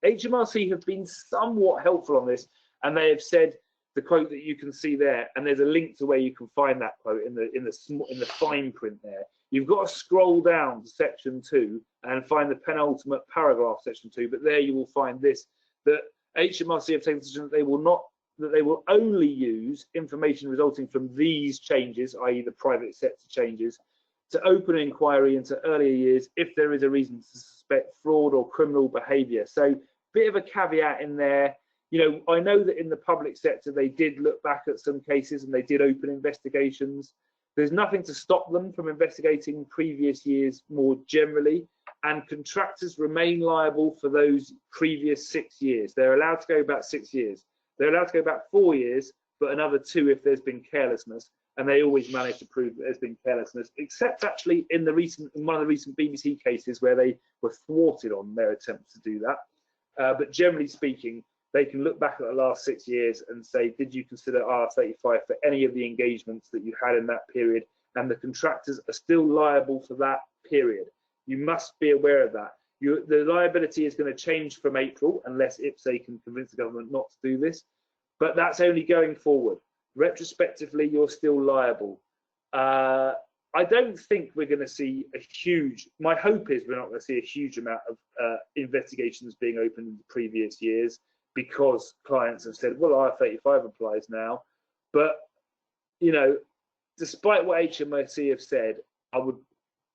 HMRC have been somewhat helpful on this, and they have said the quote that you can see there, and there's a link to where you can find that quote in the fine print there. You've got to scroll down to section 2 and find the penultimate paragraph, section 2, but there you will find this, that HMRC have taken the decision that they will only use information resulting from these changes, i.e. the private sector changes, to open an inquiry into earlier years if there is a reason to suspect fraud or criminal behaviour. So, bit of a caveat in there. I know that in the public sector they did look back at some cases and they did open investigations. There's nothing to stop them from investigating previous years more generally, and contractors remain liable for those previous 6 years. They're allowed to go back 6 years. They're allowed to go back 4 years, but another 2 if there's been carelessness, and they always manage to prove that there's been carelessness, except actually in one of the recent BBC cases where they were thwarted on their attempts to do that. But generally speaking, they can look back at the last 6 years and say, did you consider IR35 for any of the engagements that you had in that period? And the contractors are still liable for that period. You must be aware of that. The liability is going to change from April unless IPSE can convince the government not to do this, but that's only going forward. Retrospectively, you're still liable. I don't think we're going to see a huge, my hope is we're not going to see a huge amount of investigations being opened in the previous years because clients have said, well, IR35 applies now. But, despite what HMRC have said, I would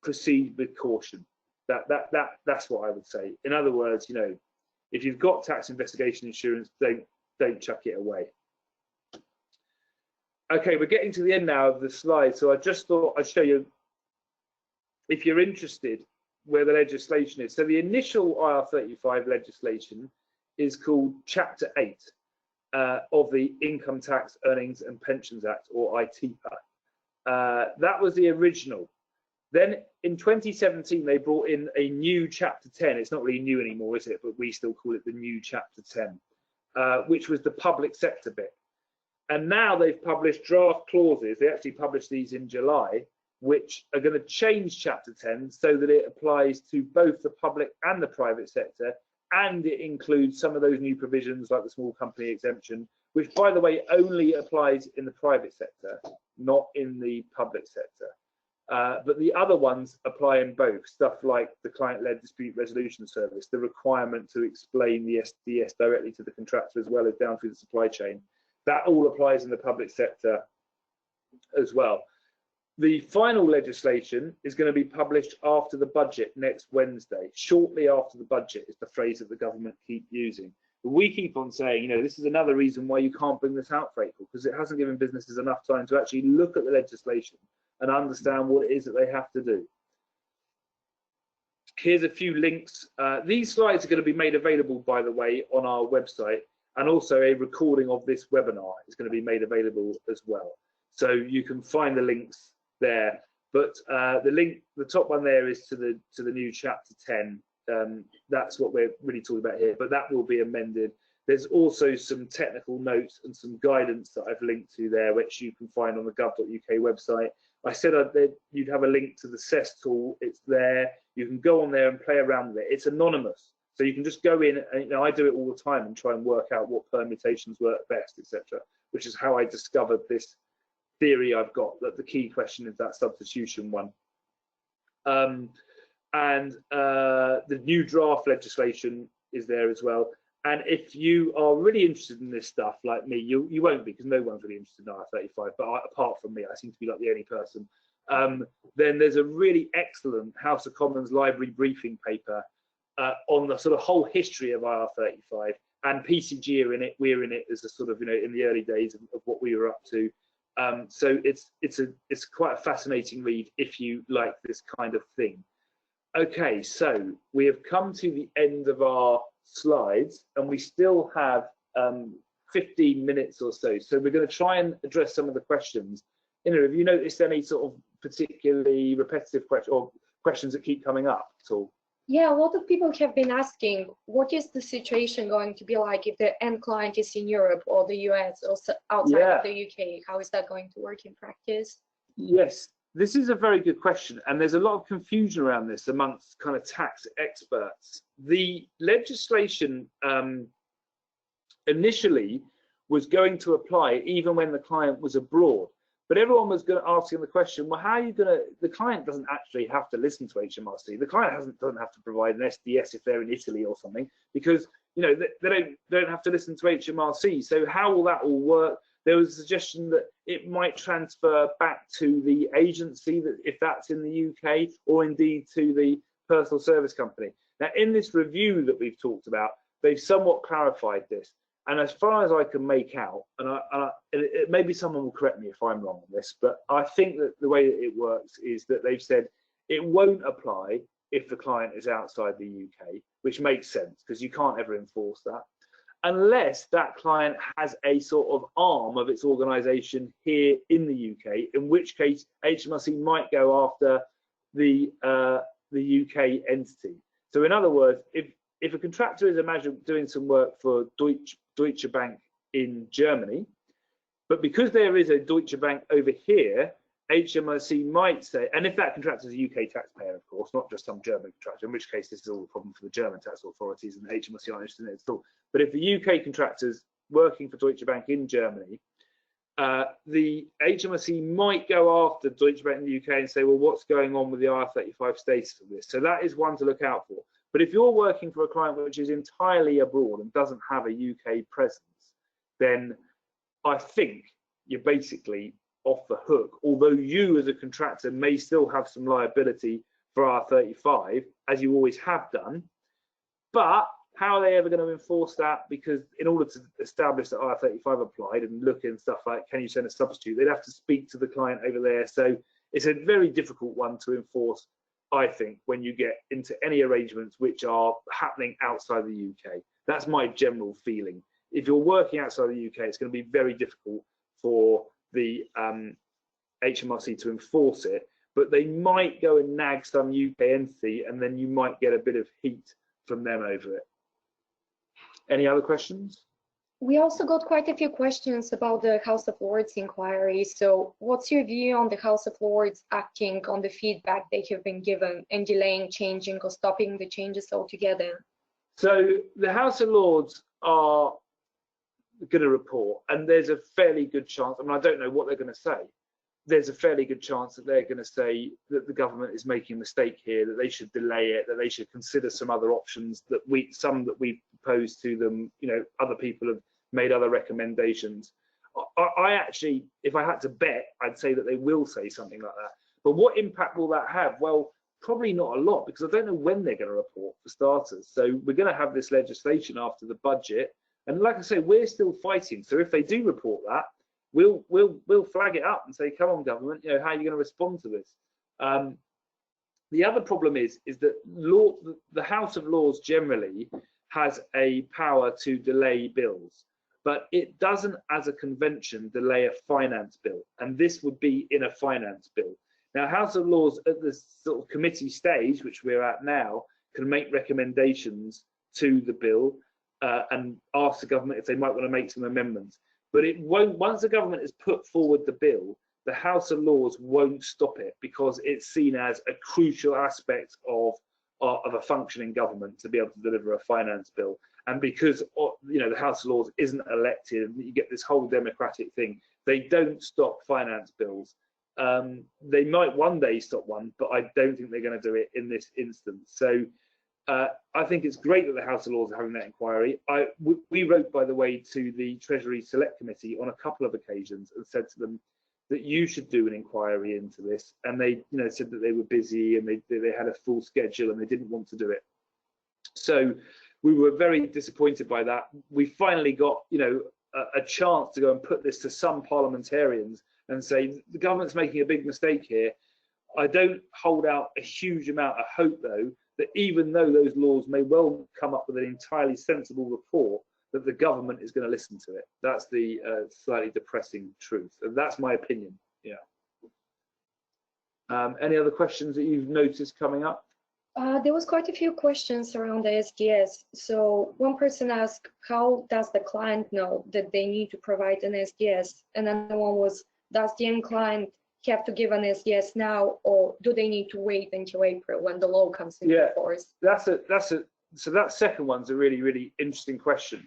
proceed with caution. That's what I would say. In other words, you know, if you've got tax investigation insurance, don't chuck it away. Okay, we're getting to the end now of the slide, so I just thought I'd show you, if you're interested, where the legislation is. So the initial IR35 legislation is called Chapter 8 of the Income Tax, Earnings and Pensions Act, or ITPA. That was the original. Then in 2017, they brought in a new Chapter 10. It's not really new anymore, is it? But we still call it the new Chapter 10, which was the public sector bit. And now they've published draft clauses. They actually published these in July, which are going to change Chapter 10 so that it applies to both the public and the private sector, and it includes some of those new provisions like the small company exemption, which, by the way, only applies in the private sector, not in the public sector. But the other ones apply in both, stuff like the client-led dispute resolution service, the requirement to explain the SDS directly to the contractor as well as down through the supply chain. That all applies in the public sector as well. The final legislation is going to be published after the budget next Wednesday. Shortly after the budget is the phrase that the government keep using. But we keep on saying, you know, this is another reason why you can't bring this out for April, because it hasn't given businesses enough time to actually look at the legislation and understand what it is that they have to do. Here's a few links. These slides are going to be made available, by the way, on our website, and also a recording of this webinar is going to be made available as well. So you can find the links there. But the link, the top one there, is to the new Chapter 10. That's what we're really talking about here, but that will be amended. There's also some technical notes and some guidance that I've linked to there, which you can find on the Govt.uk website. I said you'd have a link to the CEST tool. It's there. You can go on there and play around with it. It's anonymous, so you can just go in, and you know, I do it all the time and try and work out what permutations work best, etc. Which is how I discovered this theory I've got, that the key question is that substitution one. The new draft legislation is there as well. And if you are really interested in this stuff, like me, you won't be, because no one's really interested in IR35, but apart from me, I seem to be like the only person. Then there's a really excellent House of Commons library briefing paper on the sort of whole history of IR35, and PCG are in it. We're in it as a sort of, you know, in the early days of what we were up to. So it's quite a fascinating read if you like this kind of thing. Okay, so we have come to the end of our slides, and we still have 15 minutes or so. So we're going to try and address some of the questions. You know, have you noticed any sort of particularly repetitive questions or questions that keep coming up at all? Yeah, a lot of people have been asking, what is the situation going to be like if the end client is in Europe or the US or outside of the UK? How is that going to work in practice? Yes, this is a very good question, and there's a lot of confusion around this amongst kind of tax experts. The legislation initially was going to apply even when the client was abroad. But everyone was asking the question, well, how are you going to, the client doesn't actually have to listen to HMRC. The client doesn't have to provide an SDS if they're in Italy or something, because, you know, they don't have to listen to HMRC. So how will that all work? There was a suggestion that it might transfer back to the agency, that if that's in the UK, or indeed to the personal service company. Now, in this review that we've talked about, they've somewhat clarified this. And as far as I can make out, and maybe someone will correct me if I'm wrong on this, but I think that the way that it works is that they've said it won't apply if the client is outside the UK, which makes sense because you can't ever enforce that, unless that client has a sort of arm of its organisation here in the UK, in which case HMRC might go after the UK entity. So in other words, if a contractor is imagined doing some work for Deutsche Bank in Germany, but because there is a Deutsche Bank over here, HMRC might say, and if that contractor is a UK taxpayer, of course, not just some German contractor, in which case this is all a problem for the German tax authorities, and HMRC aren't interested in it at all. But if the UK contractor's working for Deutsche Bank in Germany, the HMRC might go after Deutsche Bank in the UK and say, well, what's going on with the IR35 status of this? So that is one to look out for. But if you're working for a client which is entirely abroad and doesn't have a UK presence, then I think you're basically off the hook, although you as a contractor may still have some liability for IR35, as you always have done. But how are they ever going to enforce that? Because in order to establish that IR35 applied and look in stuff like, can you send a substitute, they'd have to speak to the client over there. So it's a very difficult one to enforce, I think, when you get into any arrangements which are happening outside the UK. That's my general feeling. If you're working outside the UK, it's going to be very difficult for the HMRC to enforce it, but they might go and nag some UK entity, and then you might get a bit of heat from them over it. Any other questions? We also got quite a few questions about the House of Lords inquiry. So what's your view on the House of Lords acting on the feedback they have been given and delaying, changing, or stopping the changes altogether? So the House of Lords are going to report, and there's a fairly good chance, I mean, I don't know what they're going to say. There's a fairly good chance that they're going to say that the government is making a mistake here, that they should delay it, that they should consider some other options, that we proposed to them, you know, other people have made other recommendations. I actually, if I had to bet, I'd say that they will say something like that. But what impact will that have? Well, probably not a lot, because I don't know when they're going to report, for starters. So we're going to have this legislation after the budget, and like I say, we're still fighting. So if they do report that, we'll flag it up and say, come on, government, you know, how are you going to respond to this? The other problem is that the House of Lords generally has a power to delay bills, but it doesn't, as a convention, delay a finance bill, and this would be in a finance bill. Now, House of Lords at the sort of committee stage, which we're at now, can make recommendations to the bill and ask the government if they might want to make some amendments. But it won't, once the government has put forward the bill, the House of Lords won't stop it, because it's seen as a crucial aspect of a functioning government to be able to deliver a finance bill. And because, you know, the House of Lords isn't elected, you get this whole democratic thing. They don't stop finance bills. They might one day stop one, but I don't think they're going to do it in this instance. So I think it's great that the House of Lords are having that inquiry. We wrote, by the way, to the Treasury Select Committee on a couple of occasions and said to them that you should do an inquiry into this, and they, you know, said that they were busy and they had a full schedule and they didn't want to do it. So we were very disappointed by that. We finally got, you know, a chance to go and put this to some parliamentarians and say the government's making a big mistake here. I don't hold out a huge amount of hope, though, that even though those laws may well come up with an entirely sensible report, that the government is going to listen to it. That's the slightly depressing truth, and that's my opinion. Yeah. Any other questions that you've noticed coming up? There was quite a few questions around the SDS. So one person asked, how does the client know that they need to provide an SDS? And another one was, does the end client have to give an SDS now, or do they need to wait until April when the law comes into force? So that second one's a really, really interesting question.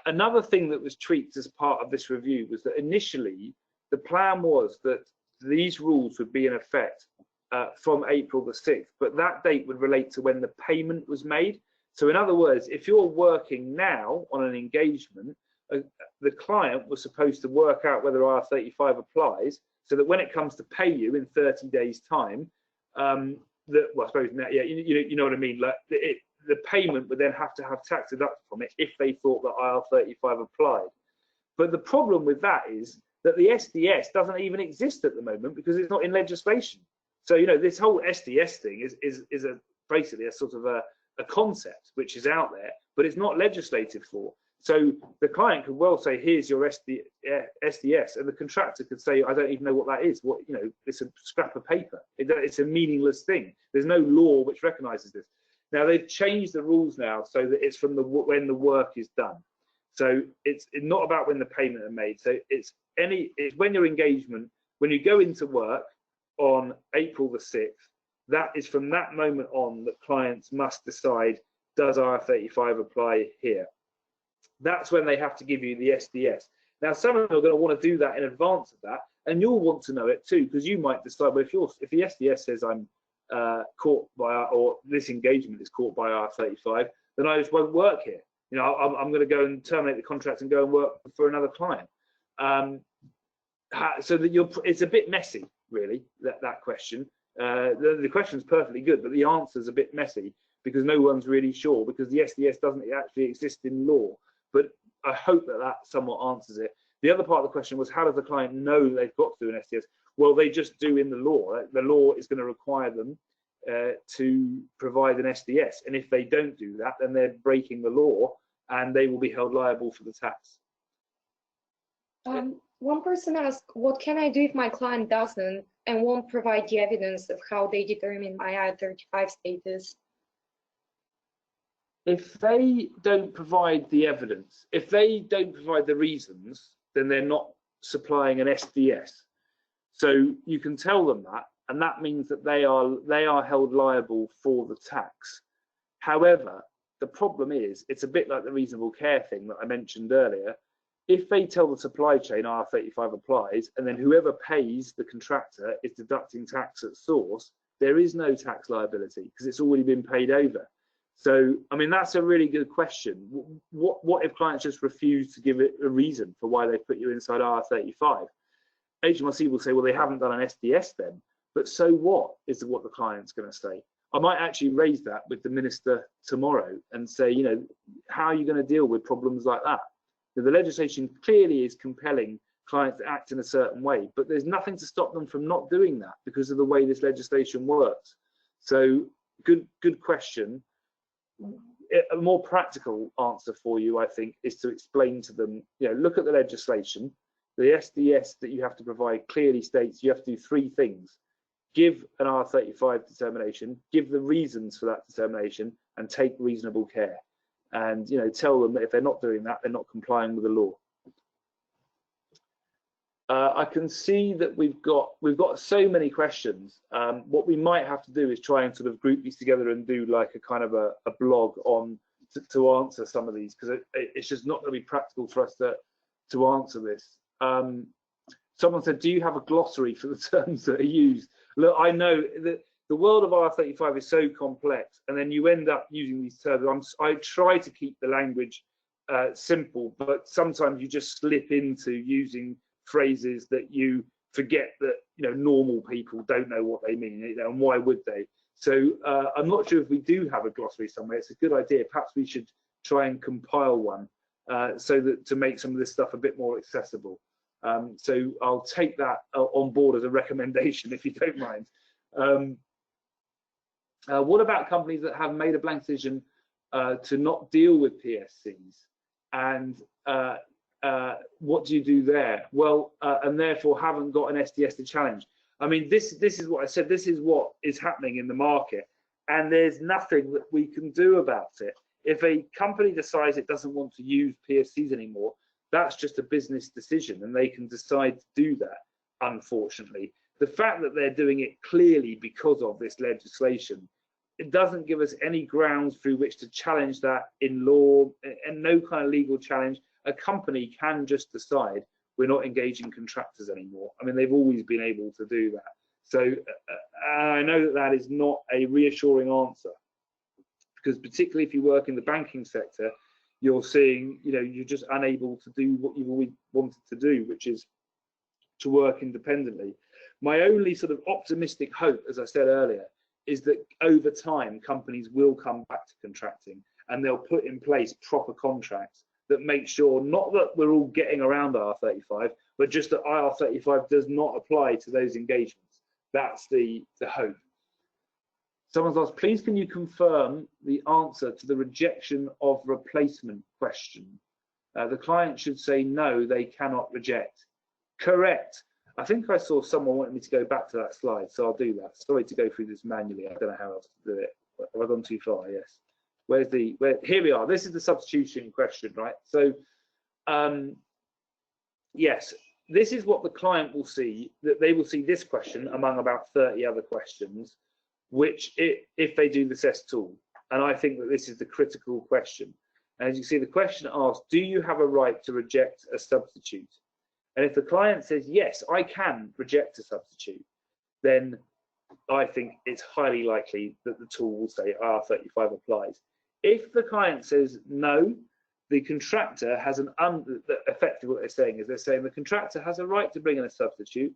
Another thing that was tweaked as part of this review was that initially the plan was that these rules would be in effect from April the 6th, but that date would relate to when the payment was made. So in other words, if you're working now on an engagement, the client was supposed to work out whether IR35 applies, so that when it comes to pay you in 30 days time, well, I suppose now, yeah, you know what I mean, like the payment would then have to have tax deducted from it if they thought that IR35 applied. But the problem with that is that the SDS doesn't even exist at the moment because it's not in legislation. So, you know, this whole SDS thing is basically a sort of a concept which is out there, but it's not legislated for. So the client could well say, here's your SDS, and the contractor could say, I don't even know what that is. What, you know, it's a scrap of paper. It's a meaningless thing. There's no law which recognises this. Now they've changed the rules now so that it's from when the work is done. So it's not about when the payment is made. So it's when your engagement, when you go into work on April the 6th, that is from that moment on that clients must decide, does IR35 apply here? That's when they have to give you the SDS. Now, some of them are going to want to do that in advance of that, and you'll want to know it too, because you might decide, well, if the SDS says I'm caught by, or this engagement is caught by IR35, then I just won't work here. You know, I'm going to go and terminate the contract and go and work for another client. So that it's a bit messy, really, that question. The question is perfectly good, but the answer is a bit messy because no one's really sure, because the SDS doesn't actually exist in law. But I hope that that somewhat answers it. The other part of the question was, how does the client know they've got to do an SDS? Well, they just do in the law. The law is going to require them to provide an SDS, and if they don't do that, then they're breaking the law and they will be held liable for the tax. One person asked, what can I do if my client doesn't and won't provide the evidence of how they determine my IR35 status? If they don't provide the evidence, if they don't provide the reasons, then they're not supplying an SDS. So you can tell them that, and that means that they are held liable for the tax. However, the problem is, it's a bit like the reasonable care thing that I mentioned earlier. If they tell the supply chain IR35 applies, and then whoever pays the contractor is deducting tax at source, there is no tax liability because it's already been paid over. So, I mean, that's a really good question. What if clients just refuse to give it a reason for why they put you inside IR35? HMRC will say, well, they haven't done an SDS then, but so what is what the client's going to say. I might actually raise that with the minister tomorrow and say, you know, how are you going to deal with problems like that? The legislation clearly is compelling clients to act in a certain way, but there's nothing to stop them from not doing that because of the way this legislation works. So good question. A more practical answer for you, I think, is to explain to them, you know, look at the legislation. The SDS that you have to provide clearly states you have to do three things: give an IR35 determination, give the reasons for that determination, and take reasonable care. And, you know, tell them that if they're not doing that, they're not complying with the law. I can see that we've got so many questions. What we might have to do is try and sort of group these together and do like a kind of a blog on to answer some of these, because it's just not going to be practical for us to answer this. Someone said, do you have a glossary for the terms that are used? Look, I know that the world of IR35 is so complex, and then you end up using these terms. I try to keep the language simple, but sometimes you just slip into using phrases that you forget that, you know, normal people don't know what they mean, you know, and why would they? So I'm not sure if we do have a glossary somewhere. It's a good idea. Perhaps we should try and compile one so that to make some of this stuff a bit more accessible. So I'll take that on board as a recommendation, if you don't mind. What about companies that have made a blank decision to not deal with PSCs, and what do you do there? Well, and therefore haven't got an SDS to challenge. I mean, this is what I said. This is what is happening in the market, and there's nothing that we can do about it. If a company decides it doesn't want to use PSCs anymore, that's just a business decision, and they can decide to do that. Unfortunately, the fact that they're doing it clearly because of this legislation, it doesn't give us any grounds through which to challenge that in law, and no kind of legal challenge. A company can just decide we're not engaging contractors anymore. I mean, they've always been able to do that. So I know that that is not a reassuring answer, because particularly if you work in the banking sector, you're seeing, you know, you're just unable to do what you've always wanted to do, which is to work independently. My only sort of optimistic hope, as I said earlier, is that over time companies will come back to contracting, and they'll put in place proper contracts that make sure not that we're all getting around IR35, but just that IR35 does not apply to those engagements. That's the hope. Someone's asked, please can you confirm the answer to the rejection of replacement question? The client should say no, they cannot reject. Correct. I think I saw someone wanting me to go back to that slide, so I'll do that. Sorry to go through this manually. I don't know how else to do it. Have I gone too far? Yes. Here we are. This is the substitution question, right? So yes, this is what the client will see, that they will see this question among about 30 other questions, which if they do the CEST tool. And I think that this is the critical question. And as you see, the question asks, do you have a right to reject a substitute? And if the client says, yes, I can reject a substitute, then I think it's highly likely that the tool will say IR35 applies. If the client says no, the contractor has effectively what they're saying is the contractor has a right to bring in a substitute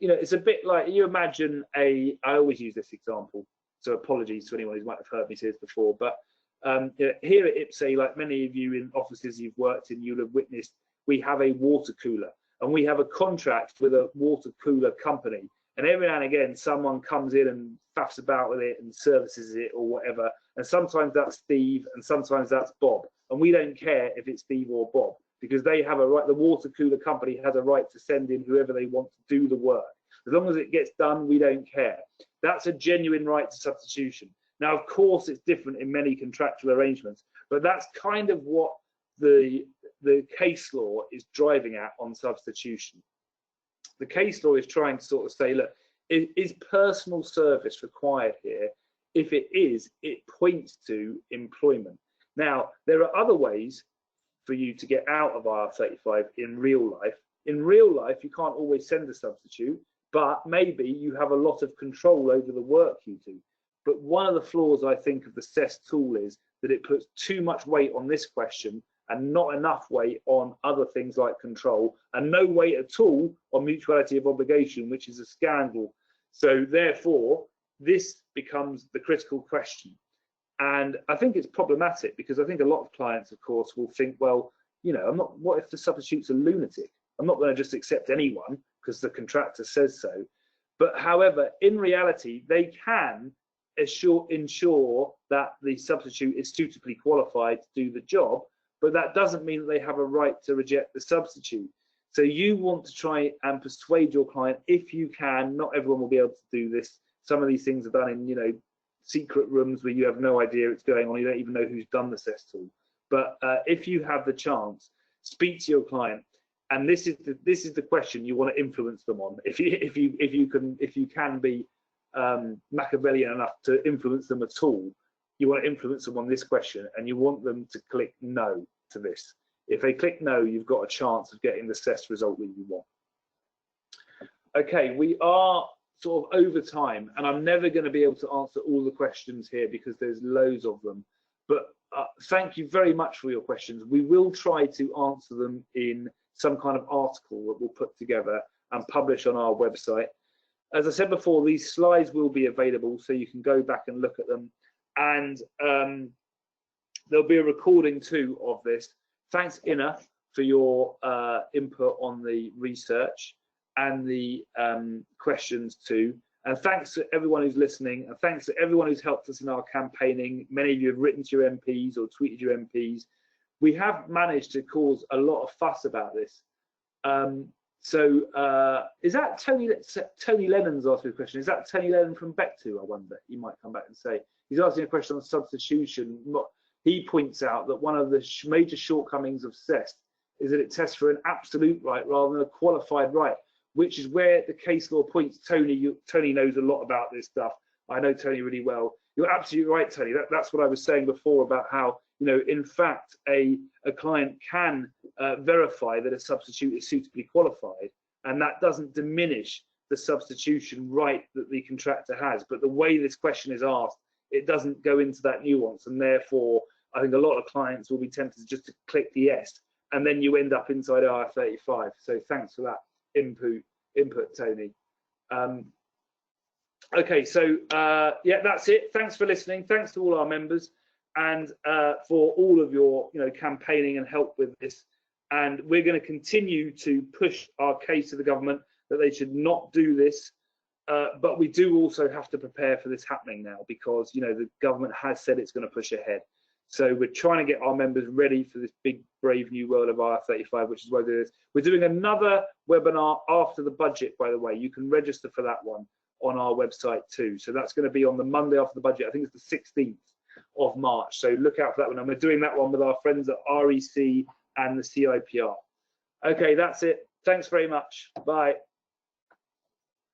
you know, it's a bit like, you imagine I always use this example, so apologies to anyone who might have heard me say this before, but you know, here at IPSE, like many of you in offices you've worked in, you'll have witnessed, we have a water cooler, and we have a contract with a water cooler company, and every now and again someone comes in and faffs about with it and services it or whatever, and sometimes that's Steve and sometimes that's Bob, and we don't care if it's Steve or Bob, because they have a right, the water cooler company has a right to send in whoever they want to do the work. As long as it gets done, we don't care. That's a genuine right to substitution. Now, of course, it's different in many contractual arrangements, but that's kind of what the case law is driving at on substitution. The case law is trying to sort of say, look, is personal service required here? If it is, it points to employment. Now, there are other ways for you to get out of IR35 in real life. In real life, you can't always send a substitute, but maybe you have a lot of control over the work you do. But one of the flaws, I think, of the CEST tool is that it puts too much weight on this question and not enough weight on other things like control, and no weight at all on mutuality of obligation, which is a scandal. So therefore, this becomes the critical question. And I think it's problematic, because I think a lot of clients, of course, will think, well, you know, what if the substitute's a lunatic? I'm not going to just accept anyone because the contractor says so. But however, in reality, they can ensure that the substitute is suitably qualified to do the job, but that doesn't mean that they have a right to reject the substitute. So you want to try and persuade your client, if you can. Not everyone will be able to do this. Some of these things are done in, you know, secret rooms where you have no idea it's going on. You don't even know who's done the CEST tool. But if you have the chance, speak to your client. And this is the question you want to influence them on. If you can be Machiavellian enough to influence them at all, you want to influence them on this question, and you want them to click no to this. If they click no, you've got a chance of getting the CEST result that you want. Okay, we are sort of over time, and I'm never going to be able to answer all the questions here because there's loads of them. But thank you very much for your questions. We will try to answer them in some kind of article that we'll put together and publish on our website. As I said before, these slides will be available, so you can go back and look at them. And there'll be a recording too of this. Thanks, Inna, for your input on the research and the questions too. And thanks to everyone who's listening, and thanks to everyone who's helped us in our campaigning. Many of you have written to your MPs or tweeted your MPs. We have managed to cause a lot of fuss about this. Is that Tony Lennon's asking a question? Is that Tony Lennon from Bectu, I wonder? He might come back and say. He's asking a question on substitution. He points out that one of the major shortcomings of CEST is that it tests for an absolute right rather than a qualified right, which is where the case law points. Tony knows a lot about this stuff. I know Tony really well. You're absolutely right, Tony. That's what I was saying before about how, you know, in fact, a client can verify that a substitute is suitably qualified, and that doesn't diminish the substitution right that the contractor has. But the way this question is asked, it doesn't go into that nuance, and therefore I think a lot of clients will be tempted just to click the yes, and then you end up inside IR35. So thanks for that input, Tony. Okay, so yeah, that's it. Thanks for listening. Thanks to all our members, and for all of your campaigning and help with this. And we're going to continue to push our case to the government that they should not do this. But we do also have to prepare for this happening now, because the government has said it's going to push ahead. So we're trying to get our members ready for this big, brave new world of IR35, which is why we're doing another webinar after the budget, by the way. You can register for that one on our website too. So that's going to be on the Monday after the budget. I think it's the 16th of March. So look out for that one. And we're doing that one with our friends at REC and the CIPR. Okay, that's it. Thanks very much. Bye.